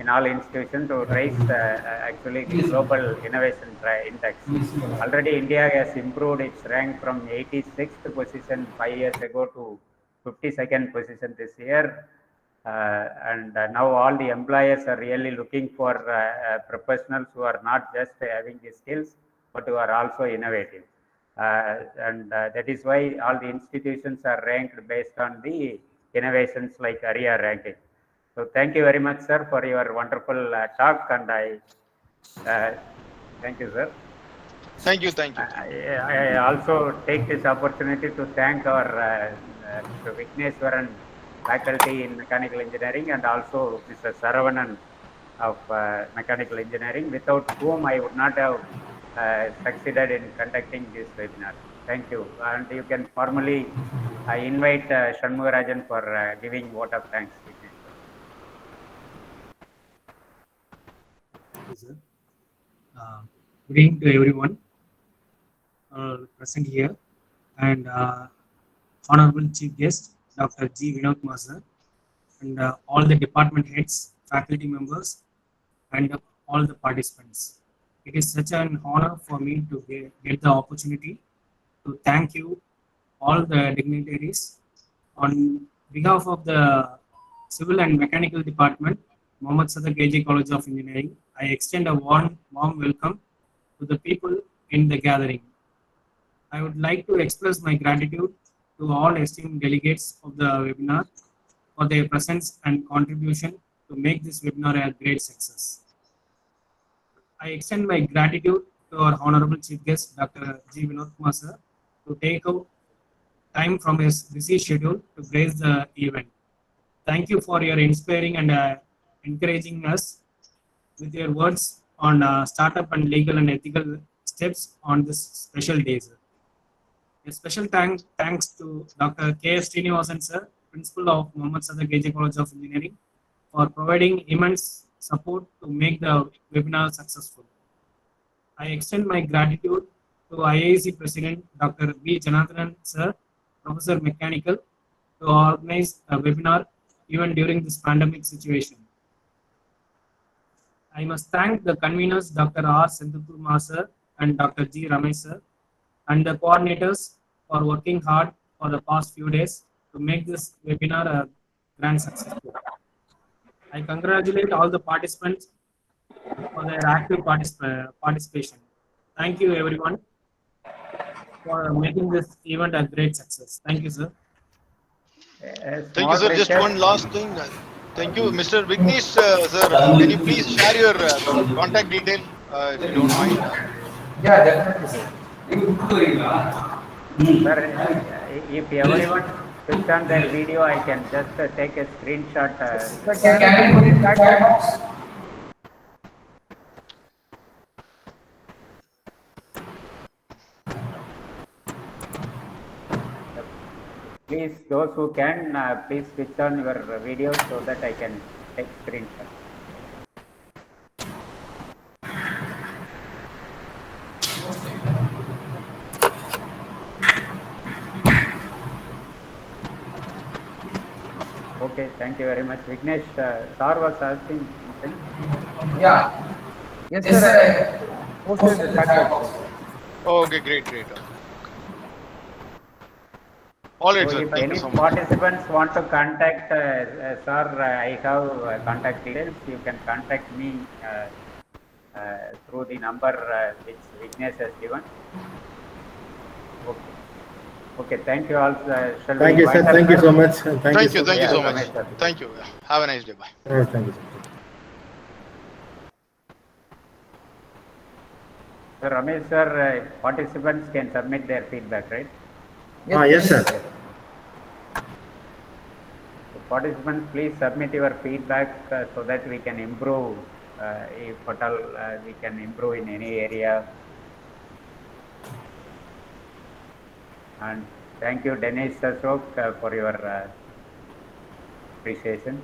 in all institutions to raise actually the global innovation index. Already India has improved its rank from 86th position 5 years ago to 52nd position this year. And now all the employers are really looking for professionals who are not just having the skills, but who are also innovative. And that is why all the institutions are ranked based on the innovations like ARIA ranking. So thank you very much, sir, for your wonderful talk, and I thank you, sir. Thank you. Thank you. I also take this opportunity to thank our Mr. Vigneswaran, faculty in mechanical engineering, and also Mr. Saravanan of mechanical engineering, without whom I would not have succeeded in conducting this webinar. Thank you. And you can formally invite Shanmugarajan for giving vote of thanks. Sir. Good evening to everyone present here, and Honorable Chief Guest Dr. G. Vinod Kumar sir, and all the department heads, faculty members, and all the participants. It is such an honor for me to get the opportunity to thank you, all the dignitaries, on behalf of the Civil and Mechanical Department, Mohammed Sadaq KJ College of Engineering. I extend a warm welcome to the people in the gathering. I would like to express my gratitude to all esteemed delegates of the webinar for their presence and contribution to make this webinar a great success. I extend my gratitude to our Honorable Chief Guest, Dr. G. Vinod Kumar sir, to take out time from his busy schedule to grace the event. Thank you for your inspiring and encouraging us with your words on startup and legal and ethical steps on this special day, sir. A special thanks to Dr. K.S. Srinivasan sir, Principal of Mohammed Sadaq KJ College of Engineering, for providing immense support to make the webinar successful. I extend my gratitude to IIC President Dr. B. Janathan sir, Professor Mechanical, to organize a webinar even during this pandemic situation. I must thank the conveners Dr. R. Senthukumar sir and Dr. G. Ramesh sir, and the coordinators for working hard for the past few days to make this webinar a grand success. I congratulate all the participants for their active participation. Thank you everyone for making this event a great success. Thank you, sir. Thank you, sir. Just one last thing. Thank you, Mr. Vignesh, sir. Can you please share your contact detail, if you don't mind? Yeah, definitely, sir. Sir, if everyone switch on their video, I can just take a screenshot. Sir, can you put it in chat box? Please, those who can, please switch on your video so that I can take screenshot. Okay, thank you very much. Vignesh, sir was asking something. Yeah. Yes, sir. I posted the chat box. Oh, okay, great. All right, So sir. if Thank any you so much. participants want to contact sir, I have contact details. You can contact me through the number which Vignesh has given. Okay, thank you all. Thank you, sir. Thank you so much. Thank you so much. Ramesh, sir. Thank you. Have a nice day. Bye. Thank you, sir. So Ramesh sir, participants can submit their feedback, right? Yes, sir. So participants, please submit your feedback so that we can improve. If at all we can improve in any area. And thank you, Dinesh Ashok, for your appreciation.